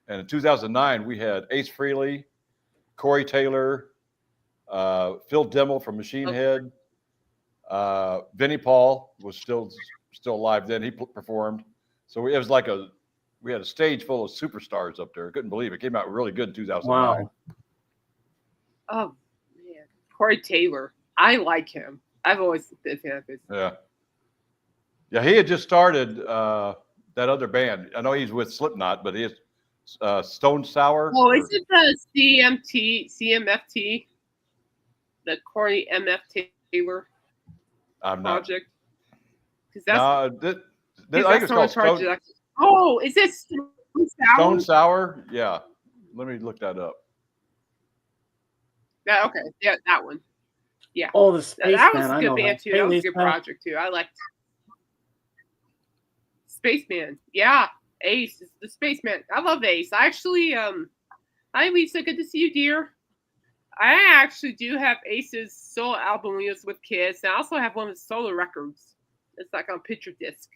And in 2009, we had Ace Frehley, Corey Taylor, Phil Dimmel from Machine Head. Vinnie Paul was still alive then. He performed. So it was like we had a stage full of superstars up there. I couldn't believe it. Came out really good in 2009. Wow. Oh, man. Corey Taylor. I like him. I've always been a fan of his. Yeah. Yeah, he had just started that other band. I know he's with Slipknot, but he is Stone Sour. Oh, is it the CMFT? The Corey MF Taylor project? Because that's I think it's called Stone. Oh, is it Stone Sour? Stone Sour? Yeah. Let me look that up. Yeah, okay. Yeah, that one. Yeah. Oh, the Spaceman. That was a good band too. That was a good project too. I liked Spaceman. Yeah. Ace is the Spaceman. I love Ace. I actually hi Lisa, good to see you, dear. I actually do have Ace's solo album when he was with Kiss. And I also have one of his solo records. It's like on picture disc.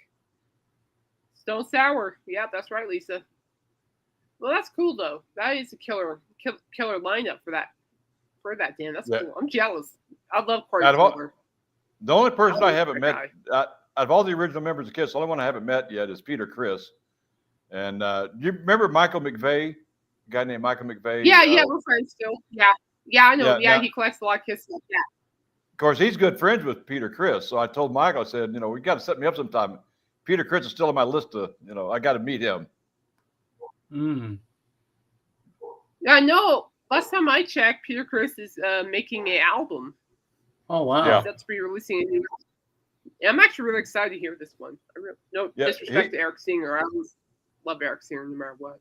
Stone Sour. Yeah, that's right, Lisa. Well, that's cool though. That is a killer lineup for that. Dan. That's cool. I'm jealous. I love Corey Taylor. The only person I haven't met out of all the original members of Kiss, the only one I haven't met yet is Peter Criss. And you remember Michael McVeigh? A guy named Michael McVeigh? Yeah, we're friends still. Yeah, I know. Yeah, he collects a lot of Kiss stuff. Yeah. Of course, he's good friends with Peter Criss. So I told Michael, I said, we got to set me up sometime. Peter Criss is still on my list to, I got to meet him. Yeah, I know. last time I checked, Peter Criss is making an album. Oh wow. Yeah. That's re-releasing a new. Yeah, I'm actually really excited to hear this one. No disrespect to Eric Singer. I always love Eric Singer no matter what.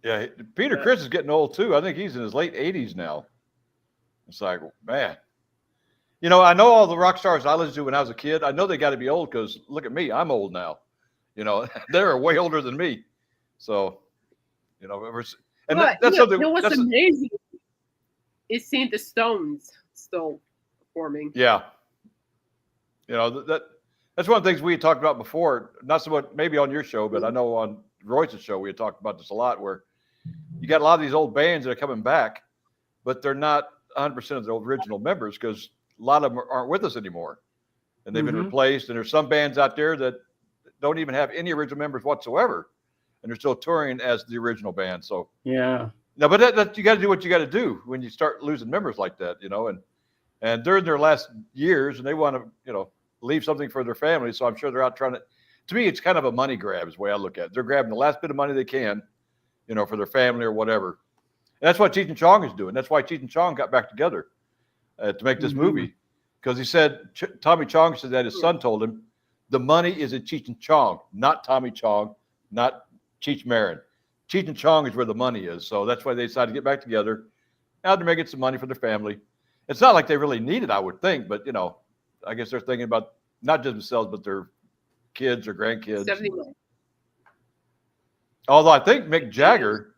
Yeah, Peter Criss is getting old too. I think he's in his late 80s now. It's like, man. You know, I know all the rock stars I listened to when I was a kid. I know they got to be old because look at me. I'm old now. You know, they're way older than me. So, you know, that's something. You know what's amazing is seeing the Stones still performing. Yeah. You know, that's one of the things we had talked about before. Not so much maybe on your show, but I know on Royce's show we had talked about this a lot, where you got a lot of these old bands that are coming back, but they're not 100% of the original members because a lot of them aren't with us anymore, and they've been replaced. And there's some bands out there that don't even have any original members whatsoever, and they're still touring as the original band. So yeah, no, but that you got to do what you got to do when you start losing members like that, you know. And they're in their last years, and they want to, you know, leave something for their family. So I'm sure they're out trying to. To me, it's kind of a money grab, is the way I look at it. They're grabbing the last bit of money they can, you know, for their family or whatever. And that's what Cheech and Chong is doing. That's why Cheech and Chong got back together to make this movie, because he said Tommy Chong said that his son told him the money is in Cheech and Chong, not Tommy Chong, not Cheech Marin. Cheech and Chong is where the money is. So that's why they decided to get back together. Now they're making some money for their family. It's not like they really need it, I would think, but you know, I guess they're thinking about not just themselves, but their kids or grandkids. 79. Although I think Mick Jagger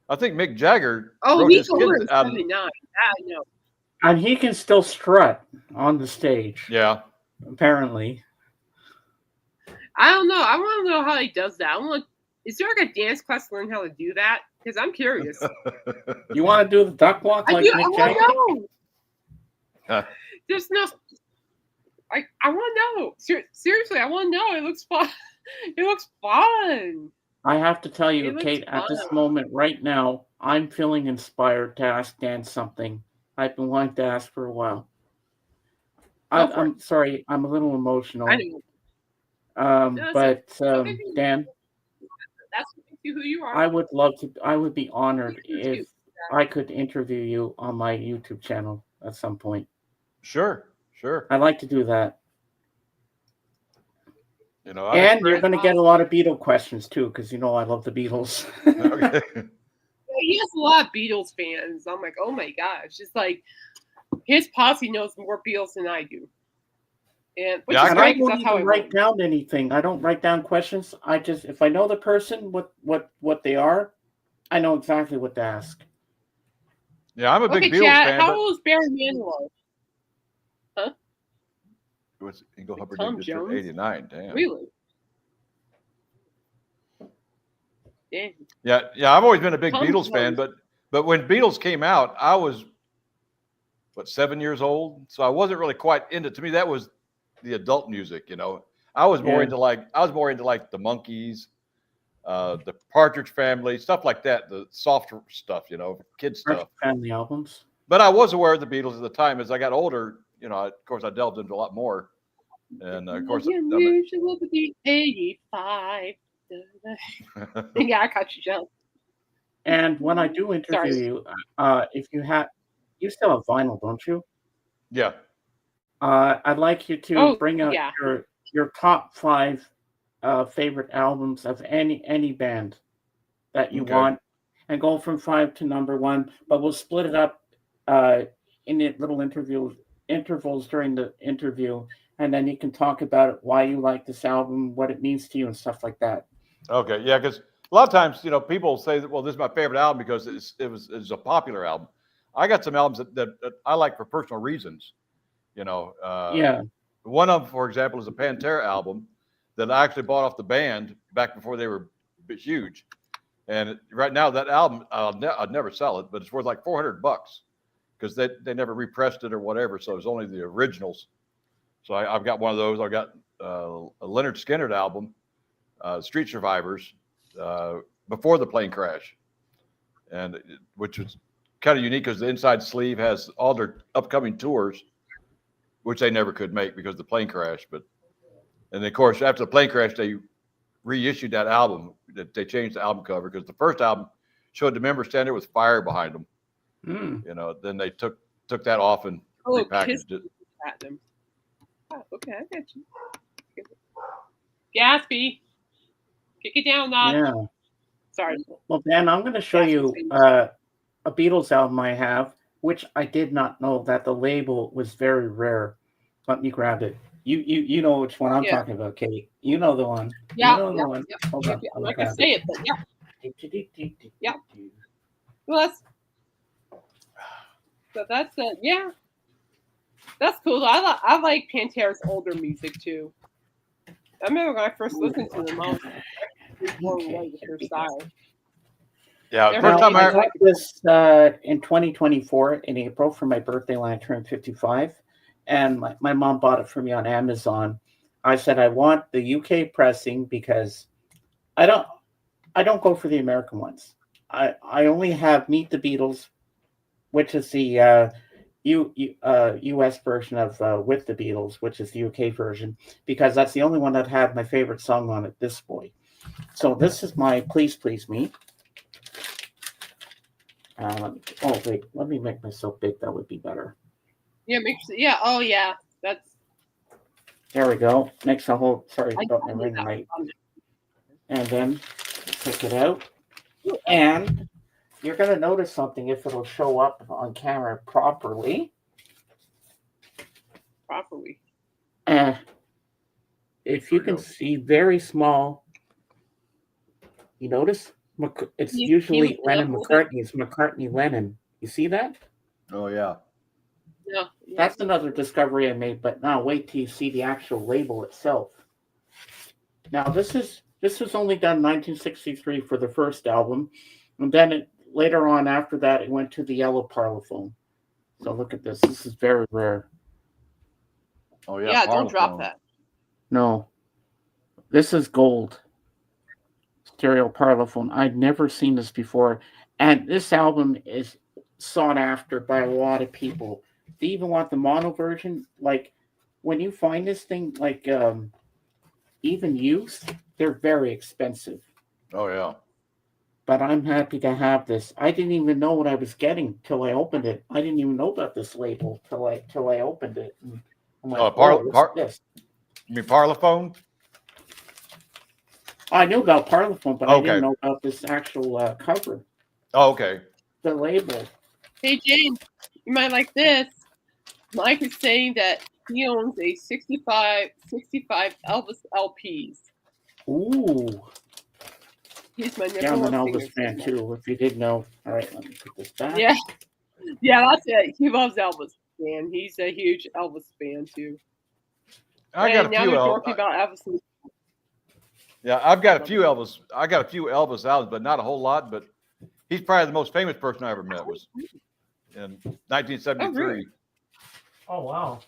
wrote he's his kids over out. 79. I know. and he can still strut on the stage. Yeah. Apparently. I don't know. I want to know how he does that. Is there like a dance class to learn how to do that? Because I'm curious. You want to do the duck walk like I Mick want Jagger? to know. There's no. I want to know. Seriously, I want to know. It looks fun. It looks fun. I have to tell you, It looks Kate, at this fun. moment right now, I'm feeling inspired to ask Dan something I've been wanting to ask for a while. I'm sorry, I'm a little emotional. I know. But okay. Dan, That's who you are. I would be honored if I could interview you on my YouTube channel at some point. Sure. I'd like to do that. You know, And you're going to get a lot of Beatle questions too, because you know I love the Beatles. Okay. He has a lot of Beatles fans. I'm like, oh my gosh, it's like his posse knows more Beatles than I do. And which is And great, I won't that's how I even write roll. down anything. I don't write down questions. I just, if I know the person, what they are, I know exactly what to ask. Yeah, I'm a big Okay, Beatles Chad, fan. how old is Barry Manilow? Eagle Humperdinck Tom just turned Jones? 89. Damn. Really? Damn. Yeah. I've always been a big Tom Beatles fan, Jones. but when Beatles came out, I was 7 years old, so I wasn't really quite into. To me, that was the adult music. You know, I was more into like the Monkees, the Partridge Family, stuff like that, the softer stuff. You know, kids stuff. Family albums. But I was aware of the Beatles at the time. As I got older, you know, of course, I delved into a lot more. And of course, usual to be 85. Yeah, I caught you, John. And when I do interview you, if you still have vinyl, don't you? Yeah. I'd like you to bring out yeah. your top 5 favorite albums of any band that you want, and go from 5 to number 1. But we'll split it up in the little intervals during the interview, and then you can talk about it, why you like this album, what it means to you, and stuff like that. Okay, yeah, because a lot of times, you know, people say that, well, this is my favorite album because it's a popular album. I got some albums that I like for personal reasons, you know. One of them, for example, is a Pantera album that I actually bought off the band back before they were huge. And right now, that album, I'd never sell it, but it's worth like $400 because they never repressed it or whatever. So it's only the originals. So I've got one of those. I got a Leonard Skinner album, Street Survivors, before the plane crash, and which was kind of unique because the inside sleeve has all their upcoming tours, which they never could make because of the plane crash. And then, of course, after the plane crash, they reissued that album. They changed the album cover because the first album showed the members standing there with fire behind them. Mm. You know, then they took that off and Oh, repackaged it. Platinum. Oh, okay, I got you. Gatsby, kick it down, notch. Yeah. Sorry. Well, Dan, I'm going to show you a Beatles album I have, which I did not know that the label was very rare. Let me grab it. You know which one I'm talking about, Kate. You know the one. Yeah, you know the one. Hold on. I'm not gonna say it, but yeah. Yeah. Well, that's it. Yeah, that's cool. I like Pantera's older music too. I remember when I first listened to them, I was blown away with their style. Yeah, first time I got this in 2024 in April for my birthday when I turned 55, and my mom bought it for me on Amazon. I said I want the UK pressing because I don't go for the American ones. I only have Meet the Beatles, which is the US version of With the Beatles, which is the UK version, because that's the only one that had my favorite song on it, This Boy. So this is my Please Please Me. Let me make myself big. That would be better. Yeah, yeah. Oh, yeah. That's. There we go. Makes a whole. Sorry about my ring light. And then take it out, and you're going to notice something if it'll show up on camera properly. If you can see very small, you notice it's usually Lennon-McCartney. It's McCartney-Lennon. You see that? Oh, yeah. Yeah. That's another discovery I made, but now wait till you see the actual label itself. Now, this was only done in 1963 for the first album, and then later on after that, it went to the yellow Parlophone. So look at this. This is very rare. Oh, yeah. Yeah, don't drop that. No. This is gold. Stereo Parlophone. I'd never seen this before. And this album is sought after by a lot of people. They even want the mono version. Like, when you find this thing, like, even used, they're very expensive. Oh, yeah. But I'm happy to have this. I didn't even know what I was getting till I opened it. I didn't even know about this label till I opened it. And I'm like, what's this? You mean Parlophone? I knew about Parlophone, but I didn't know about this actual cover. Oh, okay. The label. Hey, Jane, you might like this. Mike is saying that he owns a 65 Elvis LPs. Ooh. He's my I'm an Elvis fan too, if you didn't know. All right, let me put this back. Yeah, that's it. He loves Elvis, man. He's a huge Elvis fan too. I got a few talking about Elvis. Yeah, I've got a few Elvis. I got a few Elvis albums, but not a whole lot. But he's probably the most famous person I ever met. Was in 1973. Oh, really? Oh wow!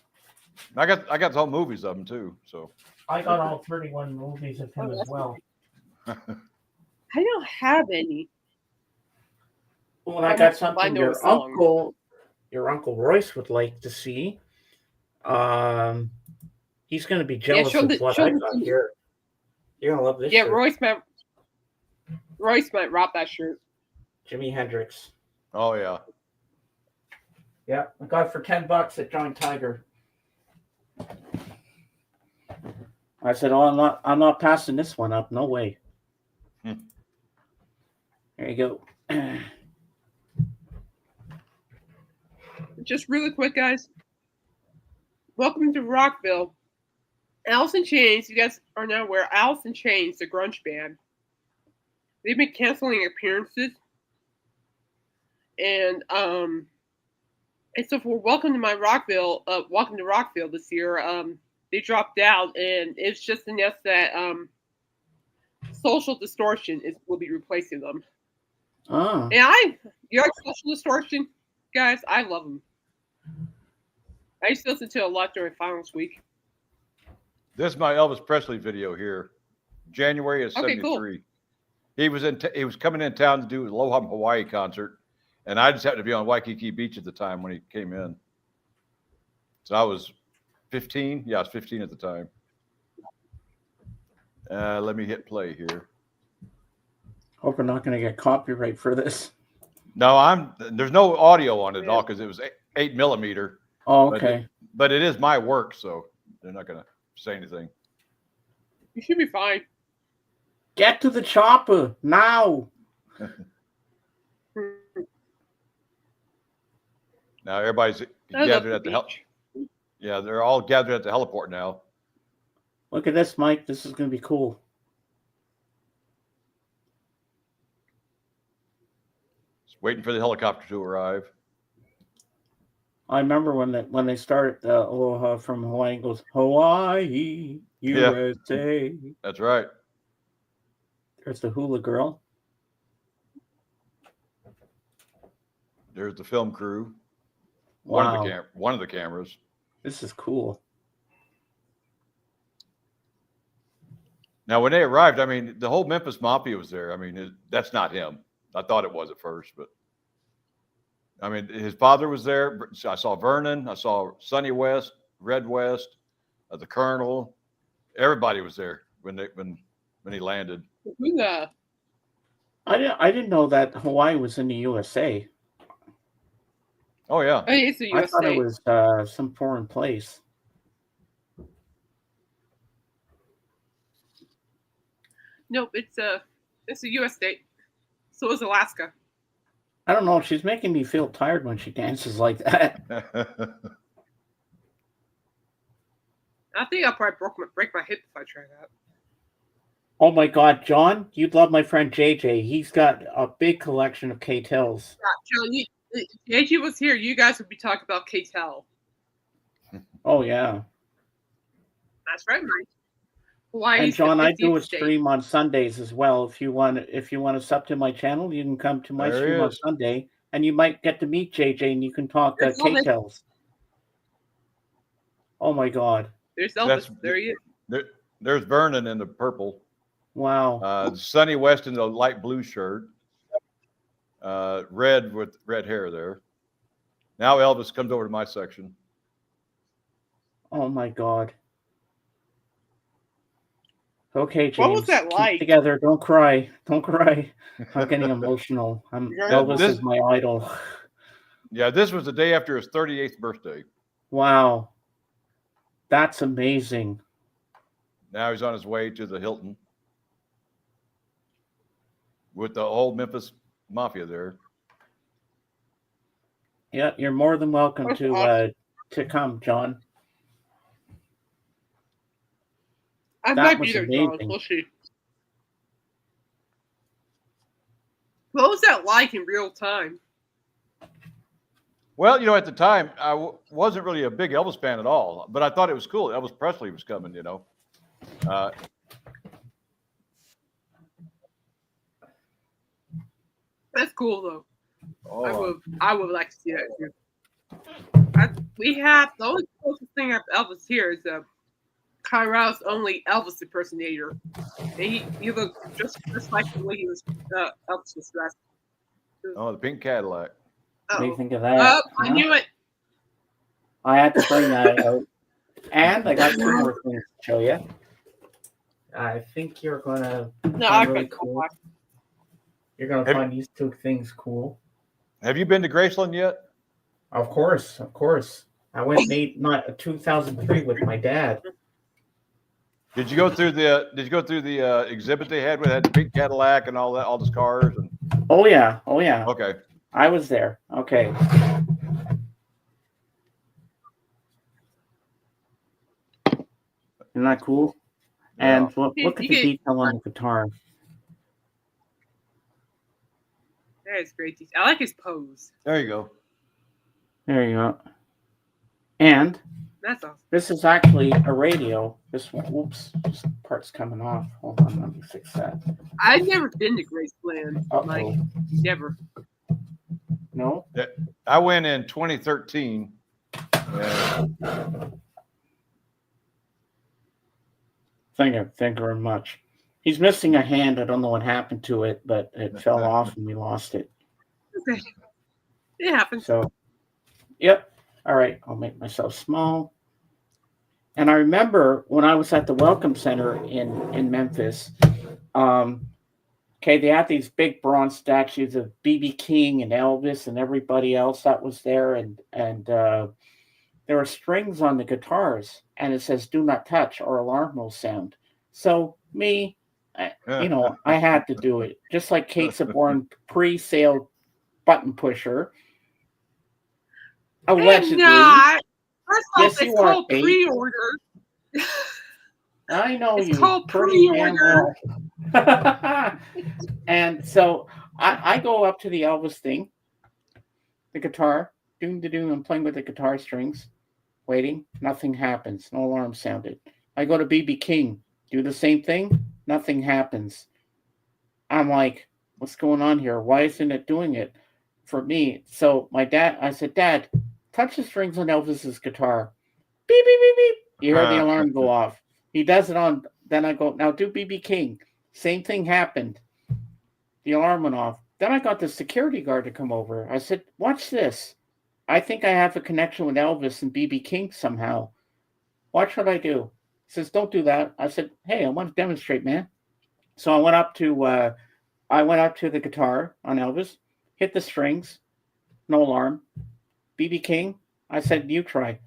I got the whole movies of him too. So I got all 31 movies of him as well. I don't have any. Well, I got something your uncle Royce would like to see. He's going to be jealous of what I got here. You're gonna love this. Yeah, shirt. Royce might rock that shirt. Jimi Hendrix. Oh yeah. Yeah, I got it for $10 at Giant Tiger. I said, "Oh, I'm not passing this one up. No way." There you go. Just really quick, guys. Welcome to Rockville. Alice in Chains, you guys are now aware, Alice in Chains, the grunge band, they've been canceling appearances. And so for Welcome to Rockville this year, they dropped out, and it's just announced that Social Distortion will be replacing them. Oh. And you like Social Distortion, guys? I love them. I used to listen to it a lot during finals week. This is my Elvis Presley video here, January of '73. Cool. He was coming in town to do Aloha Hawaii concert, and I just happened to be on Waikiki Beach at the time when he came in. So I was 15. Yeah, I was 15 at the time. Let me hit play here. Hope we're not going to get copyright for this. No, there's no audio on it at all because it was 8mm. Oh, okay. But it is my work, so they're not gonna say anything. You should be fine. Get to the chopper now. Now everybody's gathered at the Yeah, they're all gathered at the heliport now. Look at this, Mike. This is going to be cool. Just waiting for the helicopter to arrive. I remember when they started the Aloha from Hawaii, it goes Hawaii, USA. Yeah, that's right. There's the hula girl. There's the film crew. Wow. One of the cameras. This is cool. Now, when they arrived, I mean, the whole Memphis Mafia was there. I mean, that's not him. I thought it was at first, but I mean, his father was there. I saw Vernon. I saw Sonny West, Red West, the Colonel. Everybody was there when he landed. Yeah. I didn't know that Hawaii was in the USA. Oh yeah. Hey, it's the USA. I thought it was some foreign place. Nope, it's a U.S. state. So is Alaska. I don't know. She's making me feel tired when she dances like that. I think I'll probably break my hip if I try that. Oh my God, John, you'd love my friend JJ. He's got a big collection of K-Tells. Yeah, John, if JJ was here, you guys would be talking about K-Tel. Oh yeah. That's right, Mike. Hawaii. And John, I do a stream on Sundays as well. If you want to sub to my channel, you can come to my stream on Sunday, and you might get to meet JJ, and you can talk K-Tells. Oh my God. There's Elvis. There he is. There's Vernon in the purple. Wow. Sonny West in the light blue shirt. Red with red hair there. Now Elvis comes over to my section. Oh my God. Okay, James. What was that like? Keep together. Don't cry. Don't cry. I'm getting emotional. Elvis is my idol. Yeah, this was the day after his 38th birthday. Wow. That's amazing. Now he's on his way to the Hilton with the old Memphis Mafia there. Yeah, you're more than welcome to come, John. I might be there, John. We'll see. What was that like in real time? Well, you know, at the time, I wasn't really a big Elvis fan at all, but I thought it was cool. Elvis Presley was coming, you know. That's cool, though. Oh. I would like to see that too. We have the only closest thing of Elvis here is Kyra's only Elvis impersonator. And he looks just like the way he was Elvis was dressed. Oh, the pink Cadillac. What do you think of that? Oh, I knew it. I had to bring that out. And I got two more things to show you. I think you're going to find really cool. You're going to find these two things cool. Have you been to Graceland yet? Of course, of course. I went 2003 with my dad. Did you go through the exhibit they had with the pink Cadillac and all that, all those cars? And... Oh yeah. Okay. I was there. Okay. Isn't that cool? And look at the detail on the guitar. That is great. I like his pose. There you go. There you go. And that's awesome. This is actually a radio. This one, whoops, this part's coming off. Hold on, let me fix that. I've never been to Graceland, Mike. Never. No? Yeah, I went in 2013. Thank you very much. He's missing a hand. I don't know what happened to it, but it fell off and we lost it. Okay. It happens. So, yep. All right. I'll make myself small. And I remember when I was at the Welcome Center in Memphis, K-Tel Okay, they had these big bronze statues of BB King and Elvis and everybody else that was there, and there were strings on the guitars, and it says "Do not touch" or alarm will sound. So me, I had to do it. Just like Kate's a born pre-sale button pusher, I'm allegedly. not. First off, Yes, it's you are, called Kate. pre-order. I know It's you. called pretty damn pre-order. well. And so I go up to the Elvis thing, the guitar, doom to doom. I'm playing with the guitar strings, waiting. Nothing happens. No alarm sounded. I go to BB King, do the same thing. Nothing happens. I'm like, what's going on here? Why isn't it doing it for me? So I said, Dad, touch the strings on Elvis's guitar. Beep, beep, beep, beep. You hear the alarm go off. He does it on, then I go, now do BB King. Same thing happened. The alarm went off. Then I got the security guard to come over. I said, watch this. I think I have a connection with Elvis and BB King somehow. Watch what I do. He says, don't do that. I said, hey, I want to demonstrate, man. So I went up to the guitar on Elvis, hit the strings, no alarm. BB King, I said, you try.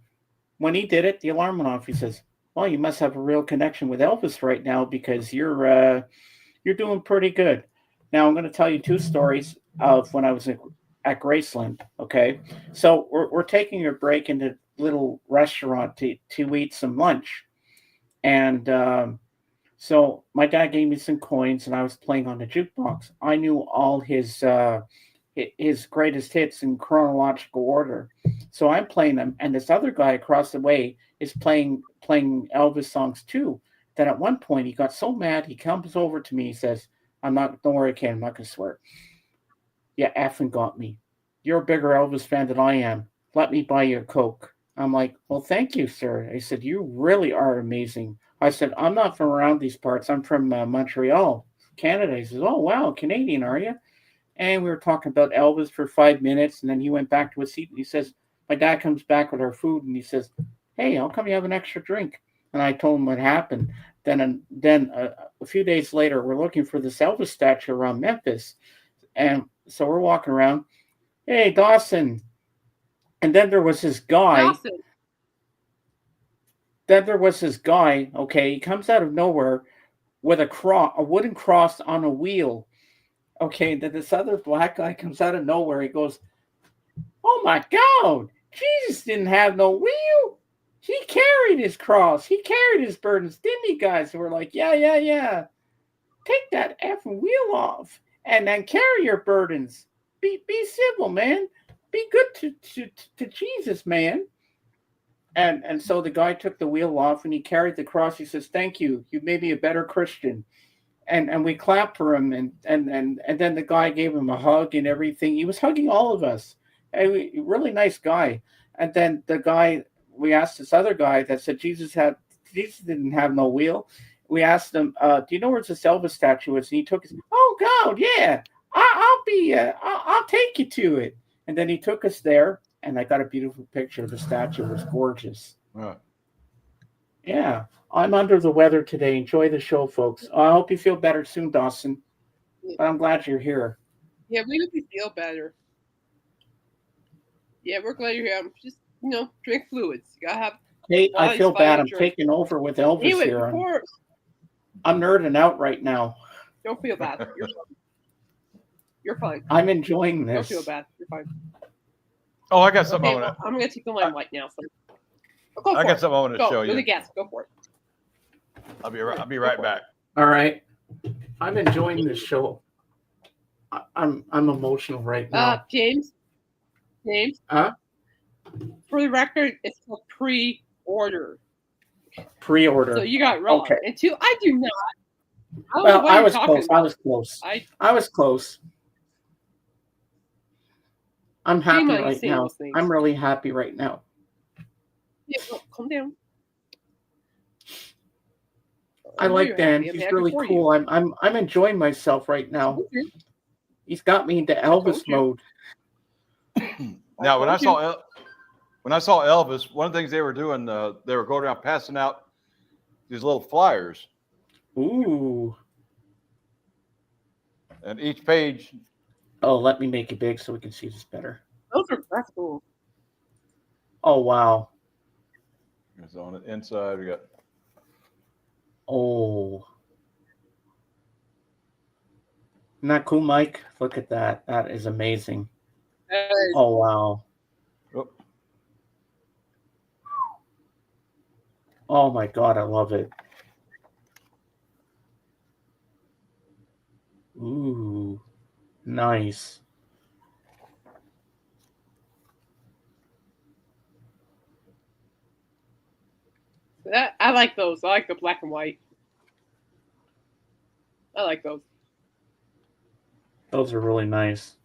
When he did it, the alarm went off. He says, well, you must have a real connection with Elvis right now because you're doing pretty good. Now I'm going to tell you two stories of when I was at Graceland. Okay, so we're taking a break in the little restaurant to eat some lunch, and so my dad gave me some coins, and I was playing on the jukebox. I knew all his greatest hits in chronological order, so I'm playing them, and this other guy across the way is playing Elvis songs too. Then at one point he got so mad he comes over to me. He says, don't worry, Ken, I'm not going to swear. Yeah, effing got me. You're a bigger Elvis fan than I am. Let me buy you a Coke. I'm like, well, thank you, sir. He said, you really are amazing. I said, I'm not from around these parts. I'm from Montreal, Canada. He says, oh, wow, Canadian, are you? And we were talking about Elvis for 5 minutes, and then he went back to his seat, and he says, my dad comes back with our food, and he says, hey, how come you have an extra drink? And I told him what happened. Then a few days later, we're looking for this Elvis statue around Memphis. And so we're walking around. Hey, Dawson. And then there was this guy. Dawson. Then there was this guy, okay, he comes out of nowhere with a wooden cross on a wheel. Okay, then this other black guy comes out of nowhere. He goes, oh my God, Jesus didn't have no wheel. He carried his cross. He carried his burdens, didn't he, guys? And we're like, yeah. Take that effing wheel off and then carry your burdens. Be civil, man. Be good to Jesus, man. And so the guy took the wheel off and he carried the cross. He says, thank you. You made me a better Christian. And we clapped for him. And then the guy gave him a hug and everything. He was hugging all of us. A really nice guy. And then we asked this other guy that said Jesus didn't have no wheel. We asked him, do you know where this Elvis statue is? And he took us, oh God, yeah, I'll take you to it. And then he took us there, and I got a beautiful picture. The statue was gorgeous. Yeah, I'm under the weather today. Enjoy the show, folks. I hope you feel better soon, Dawson. But I'm glad you're here. Yeah, we hope you feel better. Yeah, we're glad you're here. Just, drink fluids. You gotta have. Hey, I feel bad. I'm taking over with Elvis anyway, here. I'm nerding out right now. Don't feel bad. You're fine. You're fine. I'm enjoying this. Don't feel bad. You're fine. Oh, I got something. Okay, I'm going to take the limelight now. So. I got something I want to show you. Go to the gas. Go for it. I'll be right back. All right. I'm enjoying this show. I'm emotional right now. James. Huh? For the record, it's called pre-order. Pre-order. So you got it wrong. Okay. And two, I do not. I was close. I was close. I'm happy right now. I'm really happy right now. Yeah, well, calm down. I like Dan. He's really cool. I'm enjoying myself right now. He's got me into Elvis mode. Now, when I saw Elvis, one of the things they were doing, they were going around passing out these little flyers. Ooh. And each page. Oh, let me make it big so we can see this better. That's cool. Oh, wow. Is on the inside. We got. Oh. Isn't that cool, Mike? Look at that. That is amazing. Oh, wow. Oh. Oh, my God. I love it. Ooh. Nice. I like those. I like the black and white. I like those. Those are really nice.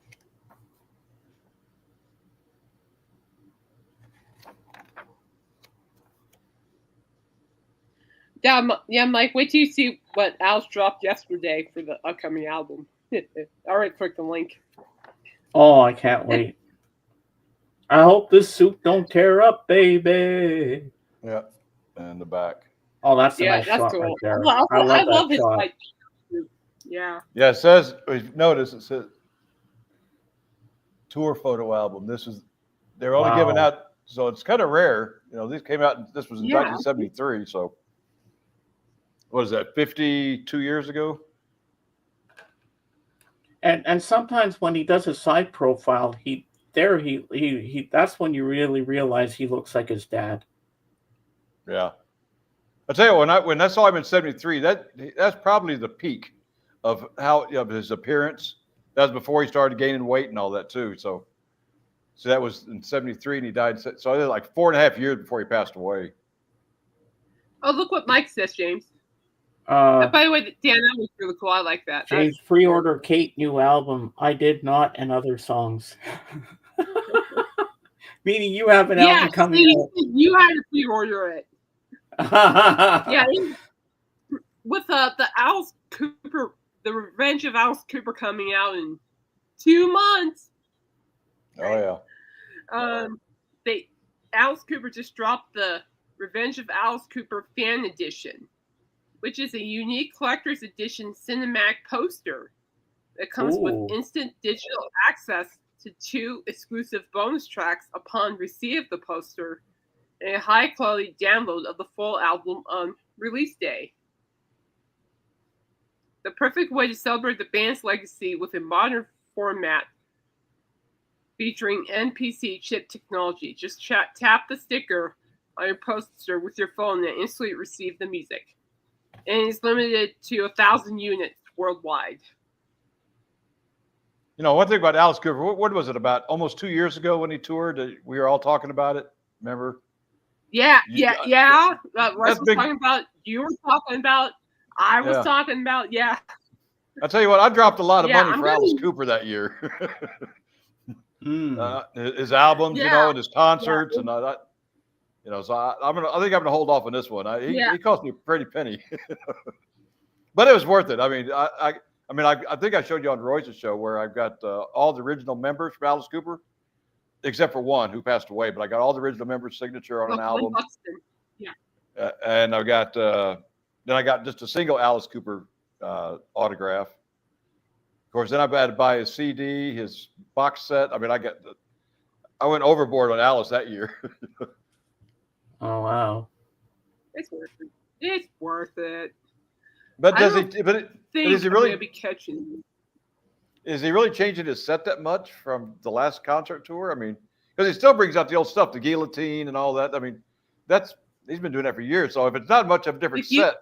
Yeah, Mike, wait till you see what Alice dropped yesterday for the upcoming album. I already clicked the link. Oh, I can't wait. I hope this suit don't tear up, baby. Yeah. And the back. Oh, that's a nice that's shot cool. right there. I love that his shot. white. Yeah. Yeah, it says, notice it says tour photo album. They're only giving out, so it's kind of rare. These came out, this was in 1973. So what is that, 52 years ago? And sometimes when he does a side profile, he that's when you really realize he looks like his dad. Yeah. I'll tell you, when I saw him in 73, that's probably the peak of his appearance. That was before he started gaining weight and all that too. So that was in 73 and he died. So I did like 4.5 years before he passed away. Oh, look what Mike says, James. By the way, Dan, that was really cool. I like that. James, pre-order Kate new album. I did not, and other songs. Meaning you have an album coming out. You had to pre-order it. Yeah, with the Alice Cooper, the Revenge of Alice Cooper coming out in 2 months. Oh yeah. Alice Cooper just dropped the Revenge of Alice Cooper Fan Edition, which is a unique collector's edition cinematic poster that comes with instant digital access to 2 exclusive bonus tracks upon receipt of the poster and a high-quality download of the full album on release day. The perfect way to celebrate the band's legacy with a modern format featuring NPC chip technology. Just tap the sticker on your poster with your phone and instantly receive the music. And it's limited to 1,000 units worldwide. One thing about Alice Cooper, what was it, about almost 2 years ago when he toured? We were all talking about it. Remember? Yeah. Russ was talking about. You were talking about. I was talking about. Yeah. I'll tell you what. I dropped a lot of money for Alice Cooper that year. His albums, and his concerts, and that. So I think I'm gonna hold off on this one. He cost me a pretty penny, but it was worth it. I mean, I think I showed you on Royce's show where I've got all the original members from Alice Cooper, except for one who passed away. But I got all the original members' signature on an album. Yeah. And I've got then I got just a single Alice Cooper autograph. Of course, then I've had to buy his CD, his box set. I mean, I went overboard on Alice that year. Oh wow! It's worth it. It's worth it. But is he really be catching? Is he really changing his set that much from the last concert tour? I mean, because he still brings out the old stuff, the guillotine and all that. I mean, he's been doing that for years. So if it's not much of a different set,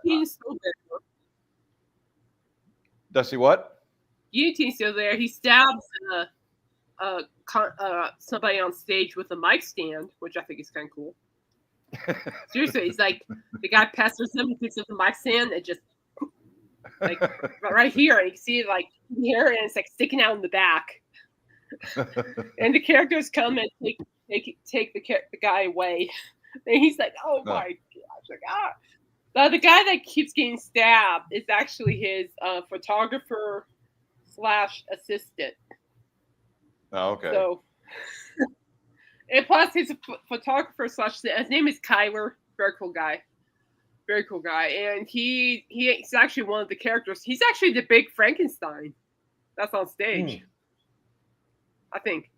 does he what? Guillotine's still there. He stabs somebody on stage with a mic stand, which I think is kind of cool. Seriously, he's like, the guy pesters him, he picks up the mic stand and just like right here, and you can see it like here, and it's like sticking out in the back. And the characters come and take the guy away, and he's like, "Oh my gosh!" Like, the guy that keeps getting stabbed is actually his photographer / assistant. Oh, okay. So. And plus, he's a photographer / his name is Kyler. Very cool guy. Very cool guy. And he's actually one of the characters. He's actually the big Frankenstein. That's on stage. I think.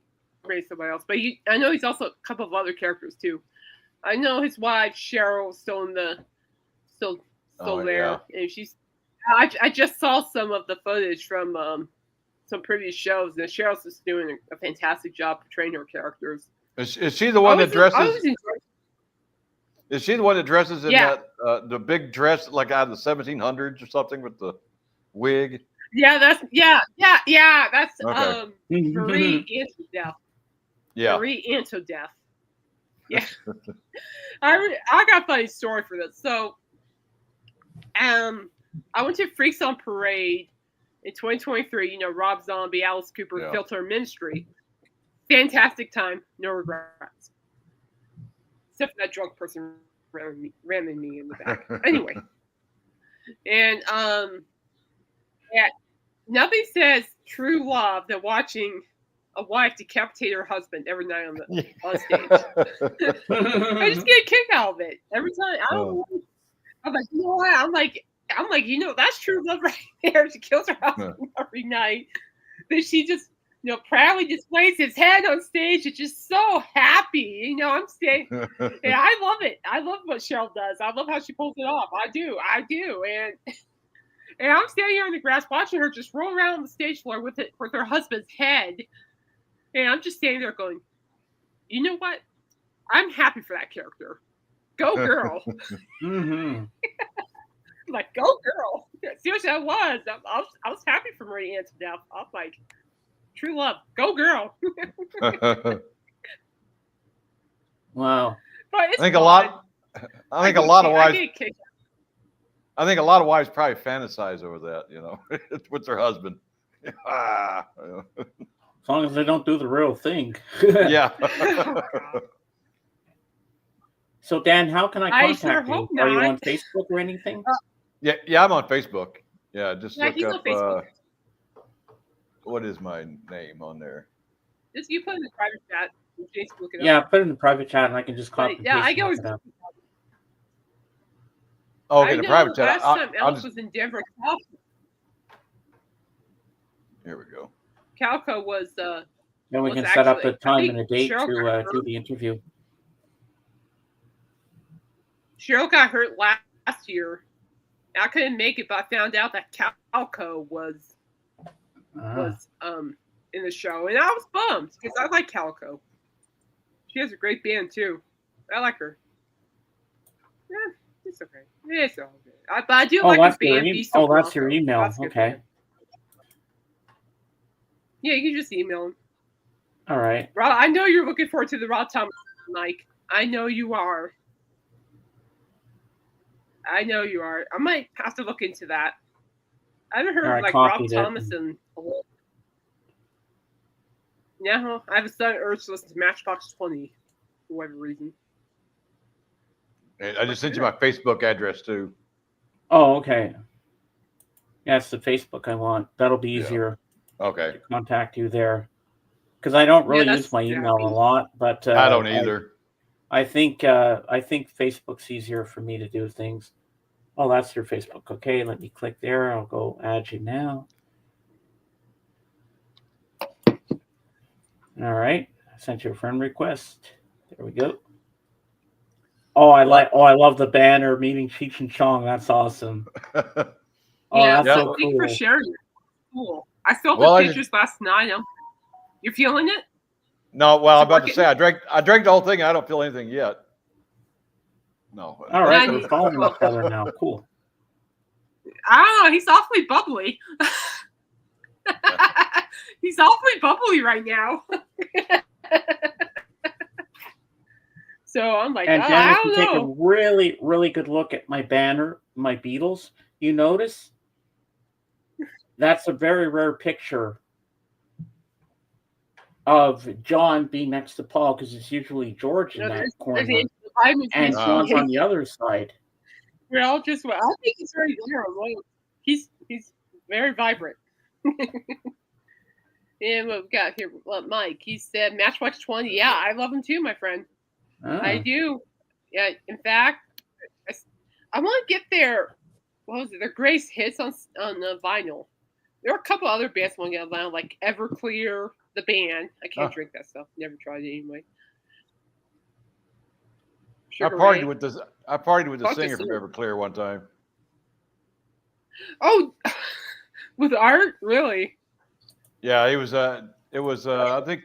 Maybe somebody else. But I know he's also a couple of other characters too. I know his wife Cheryl's still there, and she's. I just saw some of the footage from some previous shows, and Cheryl's just doing a fantastic job portraying her characters. Is she the one that dresses? Is she the one that dresses in that the big dress like out of the 1700s or something with the wig? Yeah, that's That's Okay. Marie Antoinette. Yeah. Marie Antoinette. Yeah. I got a funny story for this. So, I went to Freaks on Parade in 2023. You know, Rob Zombie, Alice Cooper, Filter Ministry. Fantastic time, no regrets. Except for that drunk person ramming me in the back. Anyway, and nothing says true love than watching a wife decapitate her husband every night on stage. I just get a kick out of it every time. I'm like, you know what? I'm like, you know, that's true love right there. She kills her husband every night. Then she just, you know, proudly displays his head on stage. It's just so happy. You know, I'm saying, and I love it. I love what Cheryl does. I love how she pulls it off. I do. And I'm standing here in the grass watching her just roll around the stage floor with her husband's head. And I'm just standing there going, you know what? I'm happy for that character. Go girl. Like, go girl. Seriously, I was happy for Marie Antoinette. I was like, true love. Go girl. Wow. But I think a lot of wives probably fantasize over that, you know, with their husband. As long as they don't do the real thing. Yeah. So, Dan, how can I contact you? Not. Are you on Facebook or anything? Yeah, I'm on Facebook. Yeah, just look he's up. On Facebook. What is my name on there? Just you put it in the private chat. Look it up. Yeah, put it in the private chat, and I can just copy and paste I always. it up. Oh, okay, the private chat. Last time Alice was in Denver. Here we go. Calco was. Then we can set up a time and a date to do the interview. Cheryl got hurt last year. I couldn't make it, but I found out that Calco was in the show, and I was bummed because I like Calco. She has a great band too. I like her. Yeah, it's okay. It's all good. But I do like her band. That's your email. That's okay. Yeah, you can just email him. All right. Rob, I know you're looking forward to the Rob Thomas, Mike. I know you are. I might have to look into that. I haven't heard of like Rob Thomas and. Yeah, I have a son urge to listen to Matchbox 20 for whatever reason. I just sent you my Facebook address too. Oh, okay. Yeah, it's the Facebook I want. That'll be easier. Okay. To contact you there, because I don't really use my email a lot, but I don't either. I think Facebook's easier for me to do things. Oh, that's your Facebook. Okay, let me click there. I'll go add you now. All right, I sent you a friend request. There we go. Oh, I love the banner meeting Cheech and Chong. That's awesome. That's so cool. For sharing it. Cool. I saw the pictures last night. You feeling it? No, well, I'm about to say I drank the whole thing. I don't feel anything yet. No. All right, we're following each other now. Cool. I don't know. He's awfully bubbly. He's awfully bubbly right now. So I'm like, and I Jen, if don't you know. take a really, really good look at my banner, my Beatles, you notice that's a very rare picture of John being next to Paul, because it's usually George in that corner, and John's on the other side. We're all just. I think he's very there. He's very vibrant. And we've got here, Mike. He said Matchbox 20. Yeah, I love him too, my friend. Oh. I do. Yeah. In fact, I want to get their. What was it? Their Grace hits on the vinyl. There are a couple other bands I want to get around, like Everclear, the band. I can't Huh. drink that stuff. Never tried it anyway. I Sugar partied Ray. with this. I partied with the Fuck this singer from singer. Everclear one time. Oh, with Art? Really? Yeah, he was. It was. I think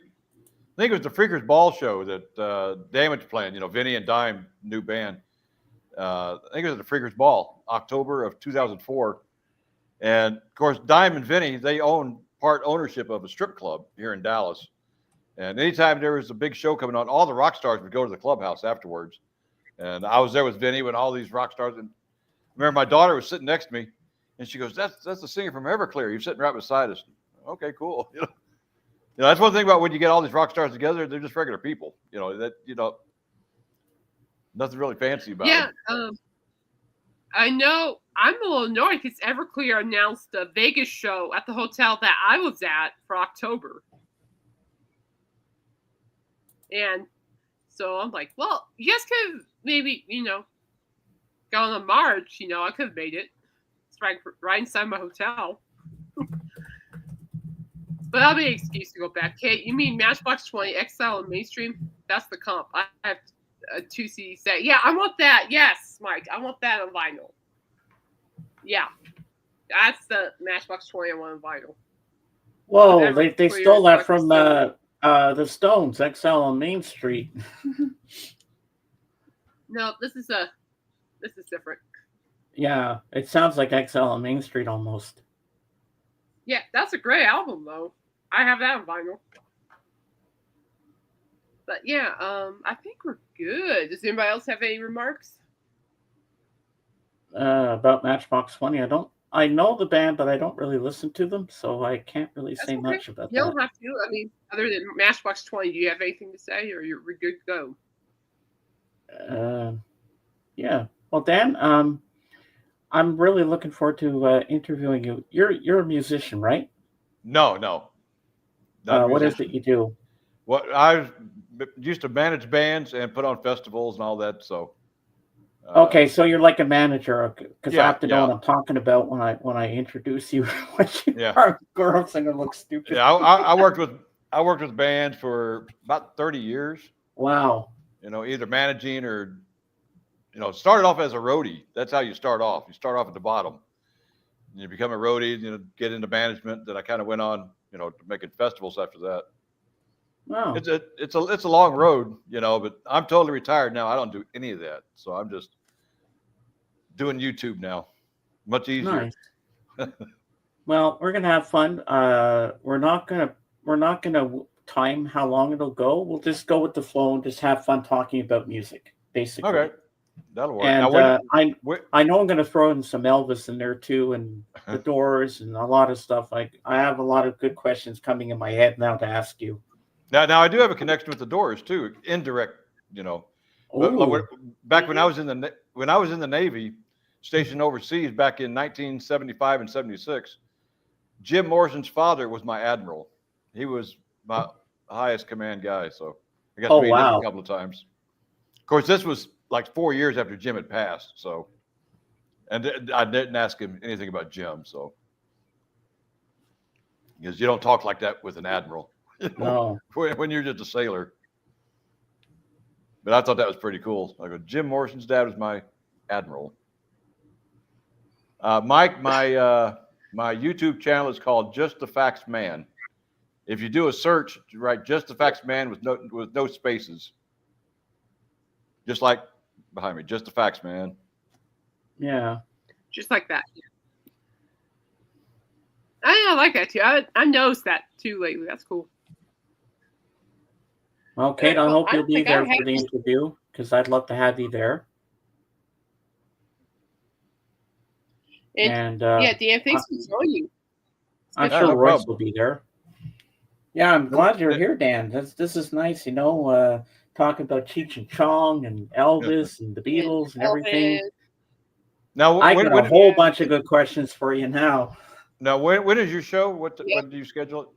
it was the Freakers Ball show that Damage playing. You know, Vinny and Dime, new band. I think it was the Freakers Ball, October of 2004. And of course, Dime and Vinny, they own part ownership of a strip club here in Dallas. And anytime there was a big show coming on, all the rock stars would go to the clubhouse afterwards. And I was there with Vinny when all these rock stars. And I remember my daughter was sitting next to me, and she goes, "That's the singer from Everclear. You're sitting right beside us." Okay, cool. You know, that's one thing about when you get all these rock stars together. They're just regular people. You know, nothing really fancy about Yeah. them. I know. I'm a little annoyed because Everclear announced a Vegas show at the hotel that I was at for October. And so I'm like, well, you guys could have maybe, gone on March. I could have made it. It's right inside my hotel. But that'll be an excuse to go back. Kate, you mean Matchbox 20, Exile, and Mainstream? That's the comp. I have a 2 CD set. Yeah, I want that. Yes, Mike. I want that on vinyl. Yeah. That's the Matchbox 20 I want on vinyl. Whoa, they stole that from the Stones, XL on Main Street. No, this is different. Yeah, it sounds like XL on Main Street almost. Yeah, that's a great album though. I have that on vinyl. But yeah, I think we're good. Does anybody else have any remarks? About Matchbox 20, I know the band, but I don't really listen to them, so I can't really say much about You that. don't have to. I mean, other than Matchbox 20, do you have anything to say, or we're good to go? Yeah. Well, Dan, I'm really looking forward to interviewing you. You're a musician, right? No. What is it you do? Well, I used to manage bands and put on festivals and all that. So. Okay, so you're like a manager, because I have to know yeah. what I'm talking about when I introduce you. Yeah. Our girl's gonna look stupid. Yeah, I worked with bands for about 30 years. Wow. Either managing or, started off as a roadie. That's how you start off. You start off at the bottom. You become a roadie, get into management. Then I kind of went on, to making festivals after that. Wow. It's a long road, but I'm totally retired now. I don't do any of that. So I'm just doing YouTube now. Much easier. Nice. Well, we're gonna have fun. We're not gonna time how long it'll go. We'll just go with the flow and just have fun talking about music, basically. Okay, that'll work. And now, I know I'm gonna throw in some Elvis in there too, and the Doors, and a lot of stuff. I have a lot of good questions coming in my head now to ask you. Now I do have a connection with the Doors too, indirect. Back when I was in the Navy, stationed overseas back in 1975 and 76, Jim Morrison's father was my admiral. He was my highest command guy, so I got to meet him a couple of times. Of course, this was like 4 years after Jim had passed, so, and I didn't ask him anything about Jim, so, because you don't talk like that with an admiral, No. when you're just a sailor. But I thought that was pretty cool. I go, Jim Morrison's dad was my admiral. Mike, my YouTube channel is called Just the Facts Man. If you do a search, write Just the Facts Man with no spaces. Just like behind me, Just the Facts Man. Yeah. Just like that. I like that too. I noticed that too lately. That's cool. Well, Kate, I hope you'll be there for the interview, because I'd love to have you there. And Dan, thanks for joining. I'm sure Royce will be there. Yeah, I'm glad you're here, Dan. This is nice, talking about Cheech and Chong and Elvis and the Beatles and everything. Now, I got a whole bunch of good questions for you now. Now, when is your show? When do you schedule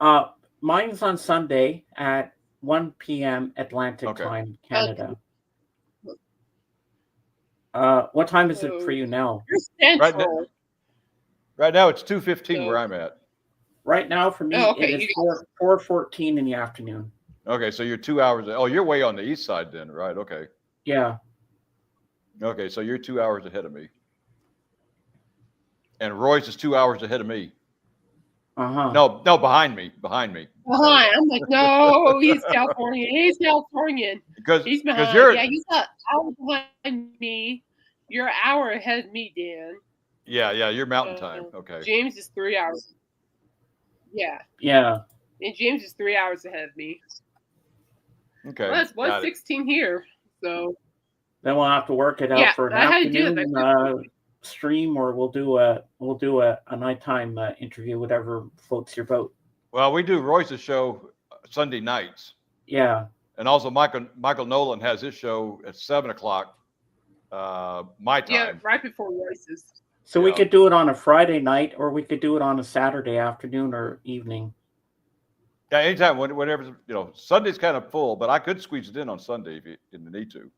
it? Mine's on Sunday at 1 p.m. Atlantic time, Canada. What time is it for you now? You're Central. Right now it's 2:15 So- where I'm at. Right now for me, Oh, okay, it is you 4:14 in the afternoon. Okay, so you're 2 hours. Oh, you're way on the east side then, right? Okay. Yeah. Okay, so you're 2 hours ahead of me. And Royce is 2 hours ahead of me. Uh-huh. No, behind me. Behind me. behind. I'm like, no, he's Californian. He's Californian. Because He's behind. you're Yeah, he's an hour behind me. You're an hour ahead of me, Dan. yeah, you're mountain time. Okay. James is 3 hours. Yeah. Yeah. And James is 3 hours ahead of me. Okay. Well, it's got it. 1:16 here. So Then we'll have to work it out Yeah, for an I had to do it. afternoon stream, or we'll do a nighttime interview, whatever floats your boat. Well, we do Royce's show Sunday nights. Yeah. And also Michael Nolan has his show at 7:00 my time. yeah, right before Royce's. So we Yeah. could do it on a Friday night, or we could do it on a Saturday afternoon or evening. Yeah, anytime, whenever, Sunday's kind of full, but I could squeeze it in on Sunday if you need to.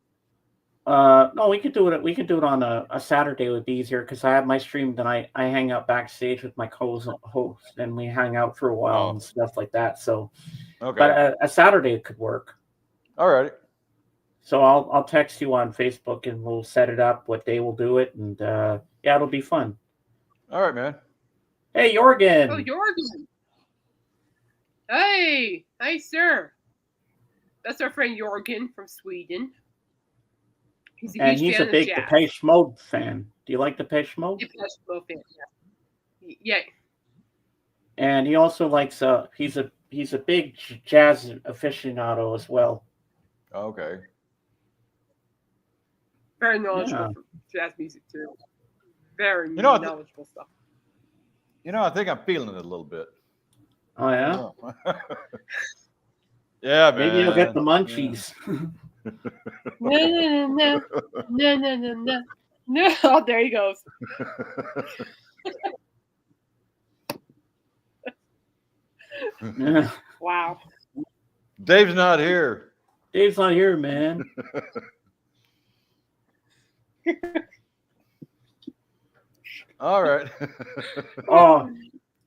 No, we could do it. We could do it on a Saturday. It would be easier because I have my stream tonight. I hang out backstage with my host, and we hang out for a while and stuff like that. So, Okay. but a Saturday could work. All right. So I'll text you on Facebook and we'll set it up what day we'll do it, and yeah, it'll be fun. All right, man. Hey, Jorgen. Oh, Jorgen. Hey, sir. That's our friend Jorgen from Sweden. He's a And huge he's fan a big of jazz. Depeche Mode fan. Do you like Depeche Mode? Depeche Mode fan, yeah. Yeah. And he also likes he's a big jazz aficionado as well. Okay. Very knowledgeable for jazz music too. Very You know, knowledgeable stuff. I think I'm feeling it a little bit. Oh yeah. Yeah, man. Maybe you'll get the munchies. No. Oh, there he goes. Yeah. Wow. Dave's not here. Dave's not here, man. All right. Oh,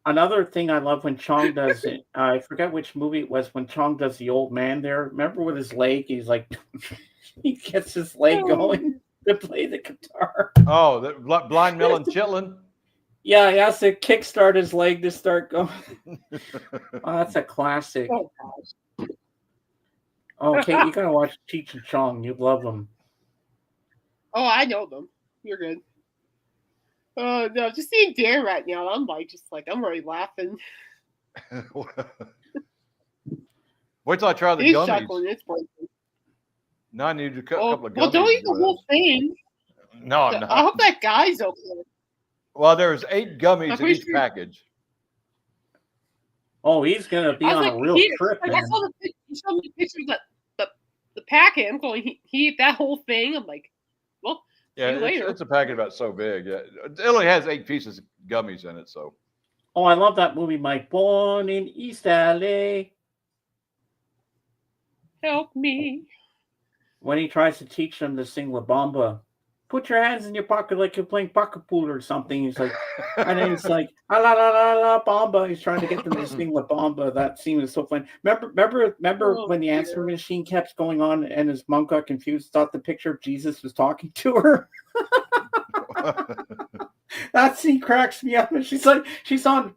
another thing I love when Chong does it. I forget which movie it was when Chong does the old man there. Remember with his leg? He's like, he gets his leg going to play the guitar. Oh, the blind melon chitlin. Yeah, he has to kickstart his leg to start going. Oh, that's a classic. Oh, gosh. Oh, Kate, you gotta watch Cheech and Chong. You love them. Oh, I know them. You're good. Oh no, just seeing Dan right now, I'm I'm already laughing. Wait till I try the He's gummies. chuckling. It's breaking. No, I need to cut a couple of gummies. Well, don't eat the whole thing. No, I'm not. I hope that guy's okay. Well, there's 8 gummies in pretty each sure- package. Oh, he's gonna be I was on a like, real trip, I man. saw he showed me the picture of the packet. I'm going, he ate that whole thing. I'm like, well, Yeah, see you later. it's a packet about so big. Yeah. It only has 8 pieces of gummies in it, so. Oh, I love that movie, Mike. Born in East LA. Help me. When he tries to teach them to sing La Bamba, put your hands in your pocket like you're playing pocket pool or something. He's like, and then he's like, la la la la Bamba. He's trying to get them to sing La Bamba. That scene was so fun. Remember Oh, when the dear. answering machine kept going on and his mom got confused, thought the picture of Jesus was talking to her. That scene cracks me up. And she's on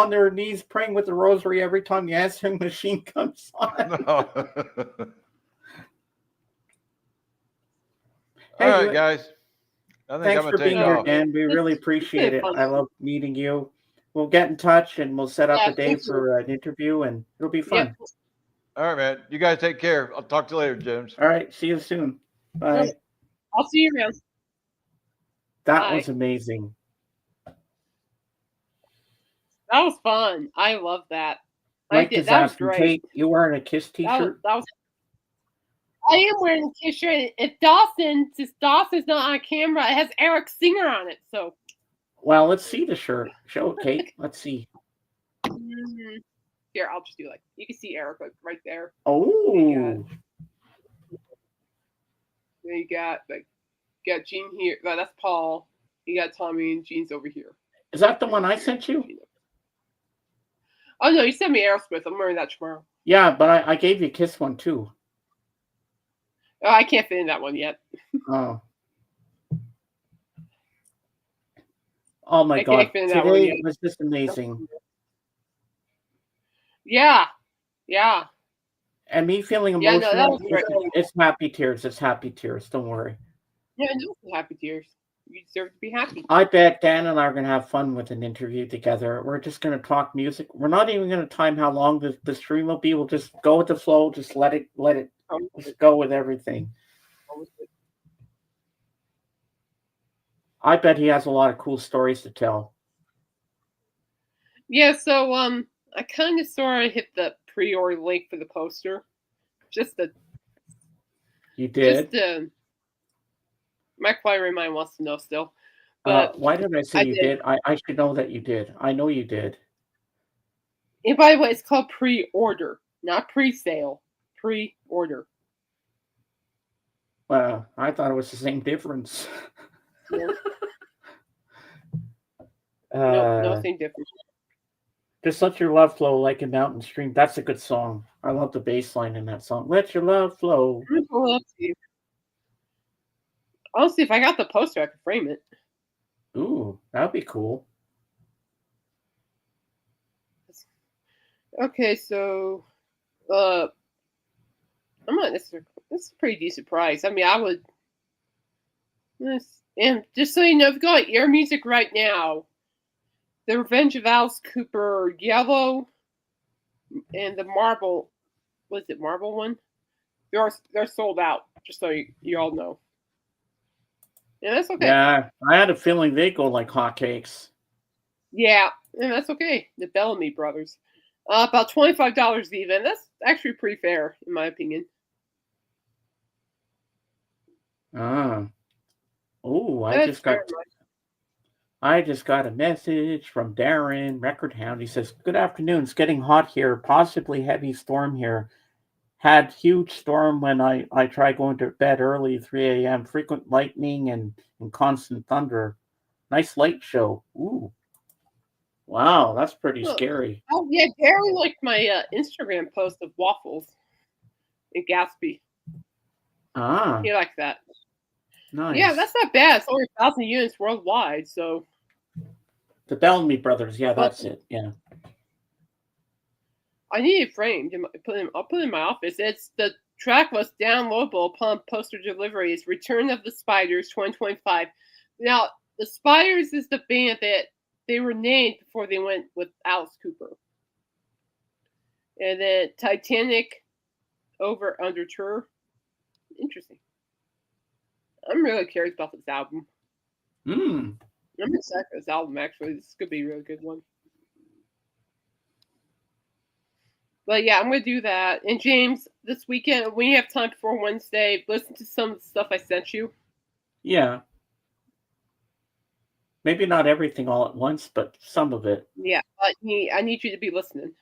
their knees praying with the rosary every time the answering machine comes on. All Hey, right, guys. I think Thanks I'm for gonna being take here, off. Dan. We really appreciate it. fun. I love meeting you. We'll get in touch and we'll set up Yeah, a day thank you. for an interview, and it'll be fun. Yeah. All right, man. You guys take care. I'll talk to you later, James. All right. See you soon. Bye. I'll see you around. That Bye. was amazing. That was fun. I love that. Mike I did. is That was asking, great. Kate, you wearing a Kiss That was, t-shirt? that was. I am wearing a t-shirt. If Dawson's not on camera, it has Eric Singer on it. So Well, let's see the shirt. Show it, Kate. Let's see. here, I'll just do like you can see Eric right there. Oh, Then you got Gene here. Well, that's Paul. You got Tommy and Gene's over here. Is that the one I sent you? Oh no, you sent me Aerosmith. I'm wearing that tomorrow. Yeah, but I gave you Kiss one too. Oh, I can't fit in that one yet. Oh. Oh my I God! can't fit in that one Today yet. was just amazing. Yeah. And me feeling Yeah, no, that emotional. was great. It's happy tears. It's happy tears. Don't worry. Yeah, no, happy tears. You deserve to be happy. I bet Dan and I are going to have fun with an interview together. We're just going to talk music. We're not even going to time how long the stream will be. We'll just go with the flow. Just let it just go with everything. I bet he has a lot of cool stories to tell. Yeah, so I kind of sort of hit the pre-order link for the poster. You did? My choir mind wants to know still. But why did I say you did? I should know that you did. I know you did. And by the way, it's called pre-order, not pre-sale. Pre-order. Well, I thought it was the same difference. Yeah. No same difference. Just let your love flow like a mountain stream. That's a good song. I love the bass line in that song. Let your love flow. I'll see if I got the poster, I can frame it. Ooh, that'd be cool. Okay, so I'm not necessarily. That's a pretty decent price. I mean, I would. And just so you know, if you got Ear Music right now, the Revenge of Alice Cooper yellow and the marble, was it marble one? They're sold out. Just so you all know. Yeah, that's okay. Yeah, I had a feeling they go like hotcakes. Yeah, and that's okay. The Bellamy brothers, about $25 even. That's actually pretty fair in my opinion. Oh, I just got a message from Darren Record Hound. He says, "Good afternoon. It's getting hot here. Possibly heavy storm here. Had huge storm when I tried going to bed early, 3 a.m. Frequent lightning and constant thunder. Nice light show. Ooh, wow, that's pretty scary." Oh yeah, Darren liked my Instagram post of waffles in Gatsby. Ah, He liked that. nice. Yeah, that's not bad. It's only 1,000 units worldwide, so. The Bellamy brothers. Yeah, that's it. Yeah. I need it framed. I'll put it in my office. It's the track was downloadable upon poster delivery. It's Return of the Spiders 2025. Now, the Spiders is the band that they were named before they went with Alice Cooper. And then Titanic over Under Tour. Interesting. I'm really curious about this album. I'm excited for this album, actually. This could be a really good one. But yeah, I'm going to do that. And James, this weekend, when you have time before Wednesday, listen to some of the stuff I sent you. Yeah. Maybe not everything all at once, but some of it. Yeah, I need you to be listening.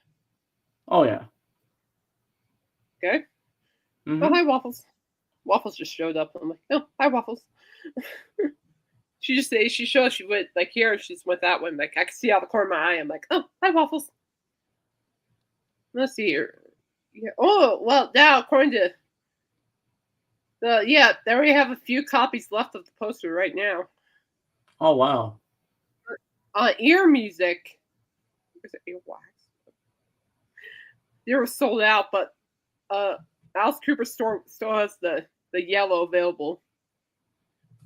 Oh, yeah. Okay? Mm-hmm. Oh, hi, Waffles. Waffles just showed up. I'm like, oh, hi, Waffles. She showed up. She went, like, here. She just went that way. I'm like, I can see out the corner of my eye. I'm like, oh, hi, Waffles. Let's see here. Yeah. Oh, well, now, according to they already have a few copies left of the poster right now. Oh, wow. Ear Music. Where's the earwax? They were sold out, but Alice Cooper still has the yellow available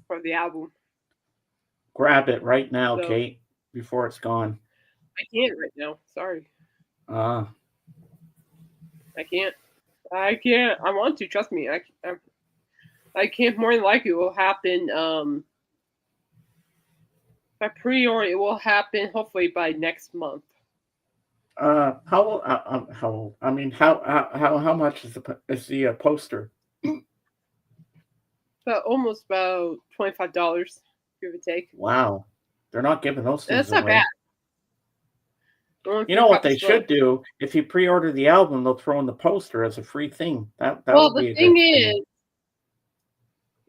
for the album. Grab it right now, Kate, before it's gone. I can't right now. Sorry. I can't. I want to. Trust me. I can't. More than likely, it will happen. By pre-order, it will happen hopefully by next month. How much is the poster? Almost about $25, give or take. Wow, they're not giving those things away. That's not bad. You know what they should do? If you pre-order the album, they'll throw in the poster as a free thing. That would be a good thing.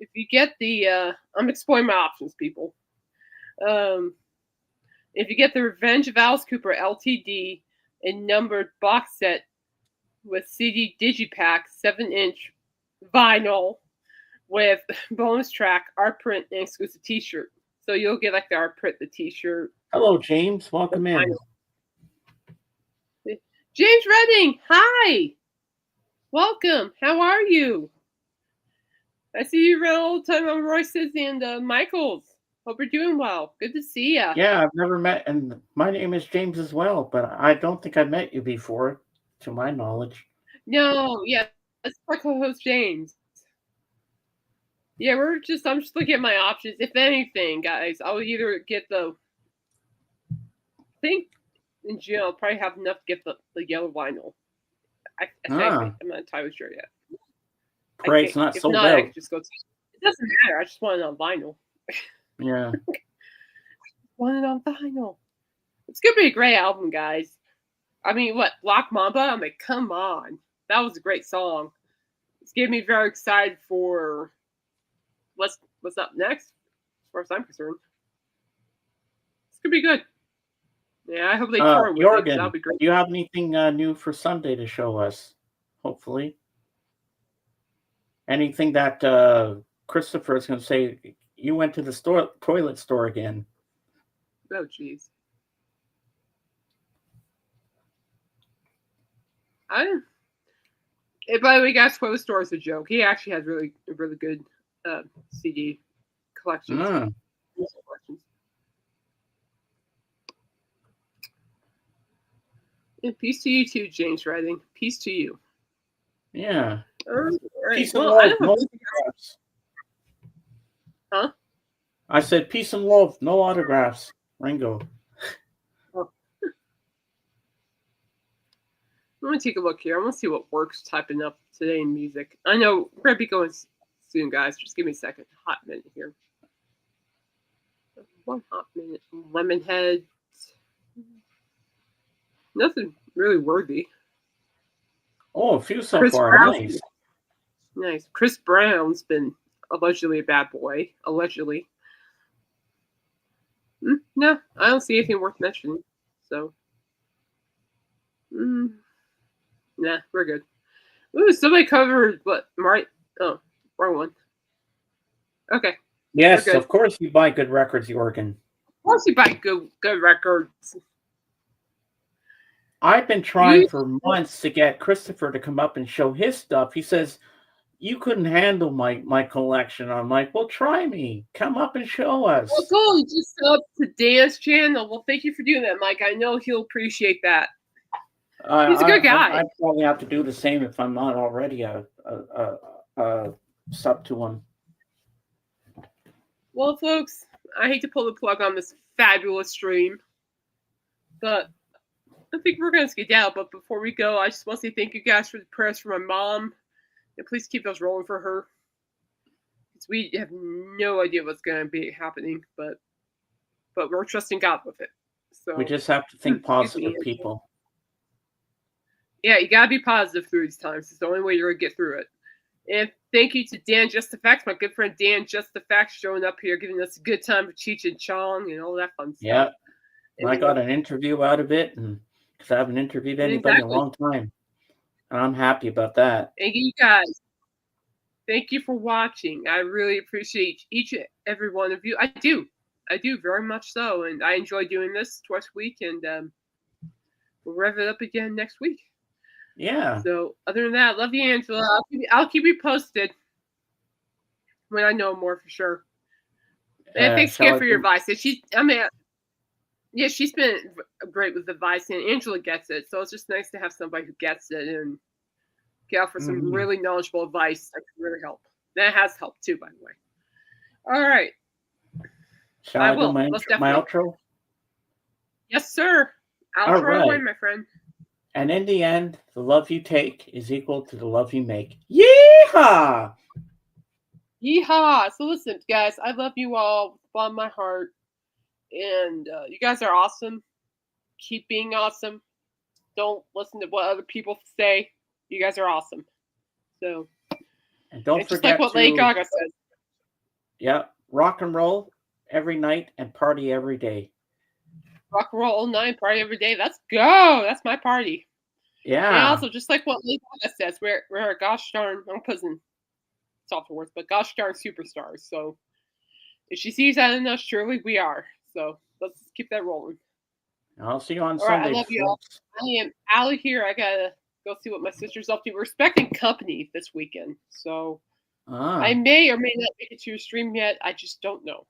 If you get the, I'm exploring my options, people. If you get the Revenge of Alice Cooper LTD and numbered box set with CD Digipack 7-inch vinyl with bonus track, art print, and exclusive T-shirt. So you'll get like the art print, the T-shirt. Hello, James. Welcome in. James Redding, hi. Welcome. How are you? I see you around all the time on Royce's and Michael's. Hope you're doing well. Good to see you. Yeah, I've never met, and my name is James as well, but I don't think I've met you before, to my knowledge. No, yeah, that's my co-host James. Yeah, I'm just looking at my options. If anything, guys, I'll either get I think in June I'll probably have enough to get the yellow vinyl. I think I'm not entirely sure yet. Pray it's not sold out. I can just go. It doesn't matter. I just want it on vinyl. Yeah. Want it on vinyl. It's gonna be a great album, guys. I mean, what, Black Mamba? I mean, come on. That was a great song. It's getting me very excited for what's up next, as far as I'm concerned. It's gonna be good. Yeah, I hope they tour with Jorgen, it. That'll be great. do you have anything new for Sunday to show us? Hopefully. Anything that Christopher is going to say, you went to the toilet store again. Oh, jeez. By the way, guys, toilet store is a joke. He actually has really good CD collections. And peace to you too, James Redding. Peace to you. Yeah. All right. Peace and love, no autographs. Huh? I said peace and love, no autographs. Ringo. Oh. Let me take a look here. I want to see what Work's typing up today in music. I know we're going to be going soon, guys. Just give me a second. Hot minute here. 1 hot minute. Lemonhead. Nothing really worthy. Oh, a few so Chris far. Brown. Nice. Chris Brown's been allegedly a bad boy. Allegedly. No, I don't see anything worth mentioning. So, nah, we're good. Ooh, somebody covered what? Right? Oh, wrong one. Okay. Yes, of course you buy good records, Jorgen. Of course you buy good records. I've been trying for months to get Christopher to come up and show his stuff. He says, you couldn't handle my collection. I'm like, well, try me. Come up and show us. Well, cool. You just up to Dan's channel. Well, thank you for doing that, Mike. I know he'll appreciate that. He's a good guy. I probably have to do the same if I'm not already a sub to him. Well, folks, I hate to pull the plug on this fabulous stream, but I think we're going to skedaddle. But before we go, I just want to say thank you guys for the prayers for my mom. And please keep those rolling for her. Because we have no idea what's going to be happening, but we're trusting God with it. So we just have to think positive, people. Yeah, you got to be positive through these times. It's the only way you're going to get through it. And thank you to Dan Just the Facts, my good friend Dan Just the Facts, showing up here, giving us a good time with Cheech and Chong and all that fun stuff. Yeah, and I got an interview out of it, and because I haven't interviewed anybody in a long time. And I'm happy about that. Thank you guys. Thank you for watching. I really appreciate each and every one of you. I do very much so. And I enjoy doing this twice a week. And we'll rev it up again next week. Yeah. So other than that, love you, Angela. I'll keep you posted when I know more for sure. And thanks again for your advice. She's been great with advice, and Angela gets it. So it's just nice to have somebody who gets it and get out for some really knowledgeable advice that can really help. That has helped too, by the way. All right. Shall I do my outro? Yes, sir. Outro away, my friend. And in the end, the love you take is equal to the love you make. Yeehaw! Yeehaw! So listen, guys, I love you all with the bottom of my heart. And you guys are awesome. Keep being awesome. Don't listen to what other people say. You guys are awesome. So, and don't forget just like what Lady Gaga says. Yeah, rock and roll every night and party every day. rock and roll all night, party every day. Let's go. That's my party. Yeah. And also, just like what Lady Gaga says, we're a gosh darn, I'm putting softer words, but gosh darn superstars. So if she sees that in us, surely we are. So let's keep that rolling. I'll see you on All right, Sunday. I love you all. I am out of here. I gotta go see what my sister's up to. We're expecting company this weekend, so I may or may not make it to your stream yet. I just don't know.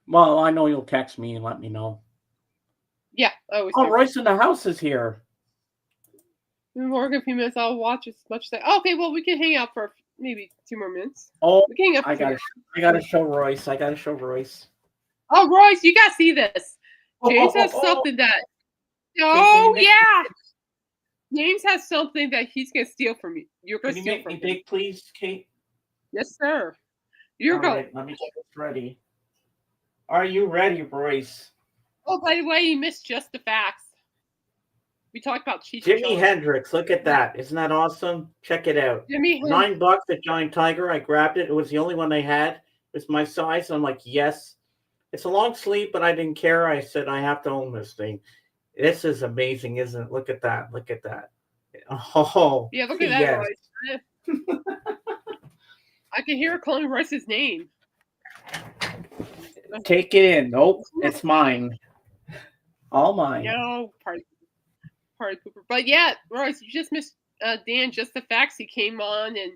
Well, I know you'll text me and let me know. Yeah, I always Oh, do. Royce in the house is here. In more than a few minutes, I'll watch as much as I. Okay, well, we can hang out for maybe 2 more minutes. Oh, we can hang out I gotta show Royce. Oh, Royce, you gotta see this. James has something that. Oh yeah. James has something that he's gonna steal from you. You're gonna Can you steal make from me him. big, please, Kate? Yes, sir. You're going. Right, let me get this ready. Are you ready, Royce? Oh, by the way, you missed just the facts. We talked about Cheech. Jimi Hendrix. Look at that. Isn't that awesome? Check it out. $9 at Giant Tiger. I grabbed it. It was the only one they had. It's my size. I'm like, yes. It's a long sleeve, but I didn't care. I said, I have to own this thing. This is amazing, isn't it? Look at that. Look at that. Oh, yeah, look at that, yes. Royce. I can hear her calling Royce's name. Take it in. Nope, it's mine. All mine. No, party pooper. But yeah, Royce, you just missed Dan. Just the facts. He came on and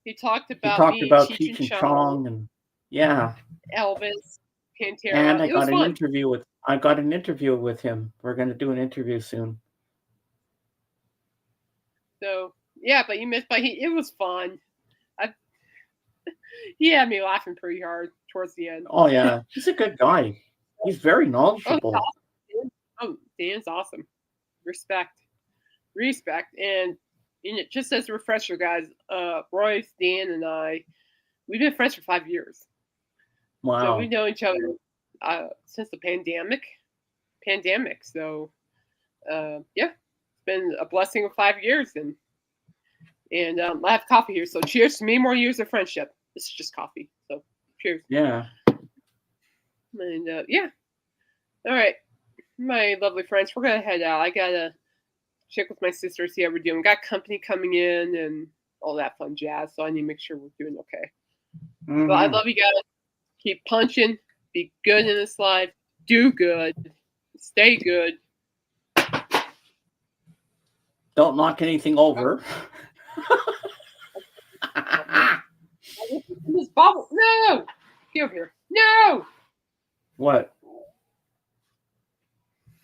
he talked about Cheech and Chong and yeah, Elvis, Pantera. And I got an interview with him. We're going to do an interview soon. So yeah, but you missed. But it was fun. He had me laughing pretty hard towards the end. Oh yeah, he's a good guy. He's very knowledgeable. Dan's awesome. Respect, and just as a refresher, guys, Royce, Dan, and we've been friends for 5 years. Wow. So we know each other since the pandemic. So yeah, it's been a blessing of 5 years, and I have coffee here. So cheers to many more years of friendship. This is just coffee. So cheers. Yeah. And yeah. All right, my lovely friends, we're gonna head out. I gotta check with my sister, see how we're doing. Got company coming in and all that fun jazz. So I need to make sure we're doing okay. Mm-hmm. But I love you guys. Keep punching. Be good in this life. Do good. Stay good. Don't knock anything over. This bubble. No. Get over here. No. What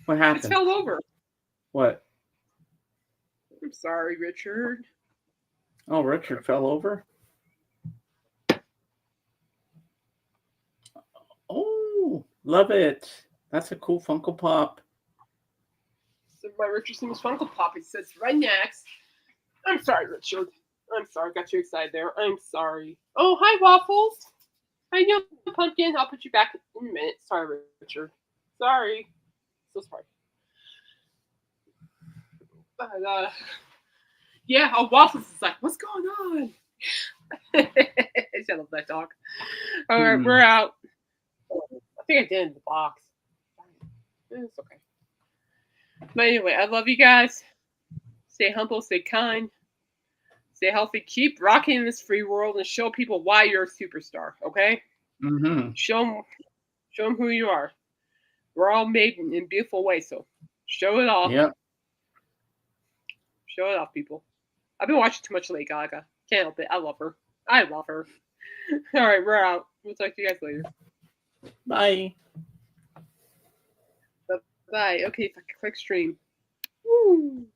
happened? It fell over. What? I'm sorry, Richard. Oh, Richard fell over? Oh, love it. That's a cool Funko Pop. So my Richardson's Funko Pop, it says right next. I'm sorry, Richard. I'm sorry. Got you excited there. I'm sorry. Oh, hi, Waffles. How you doing, Pumpkin? I'll put you back in a minute. Sorry, Richard. Sorry. So sorry. But, yeah, Waffles is like, what's going on? I love that dog. All right, we're out. I think I did in the box. It's okay. But anyway, I love you guys. Stay humble, stay kind, stay healthy. Keep rocking in this free world and show people why you're a superstar, okay? Mm-hmm. Show them who you are. We're all made in beautiful ways, so show it off. Yep. Show it off, people. I've been watching too much Lady Gaga. Can't help it. I love her. All right, we're out. We'll talk to you guys later. Bye. Bye. Okay, if I can click stream. Woo.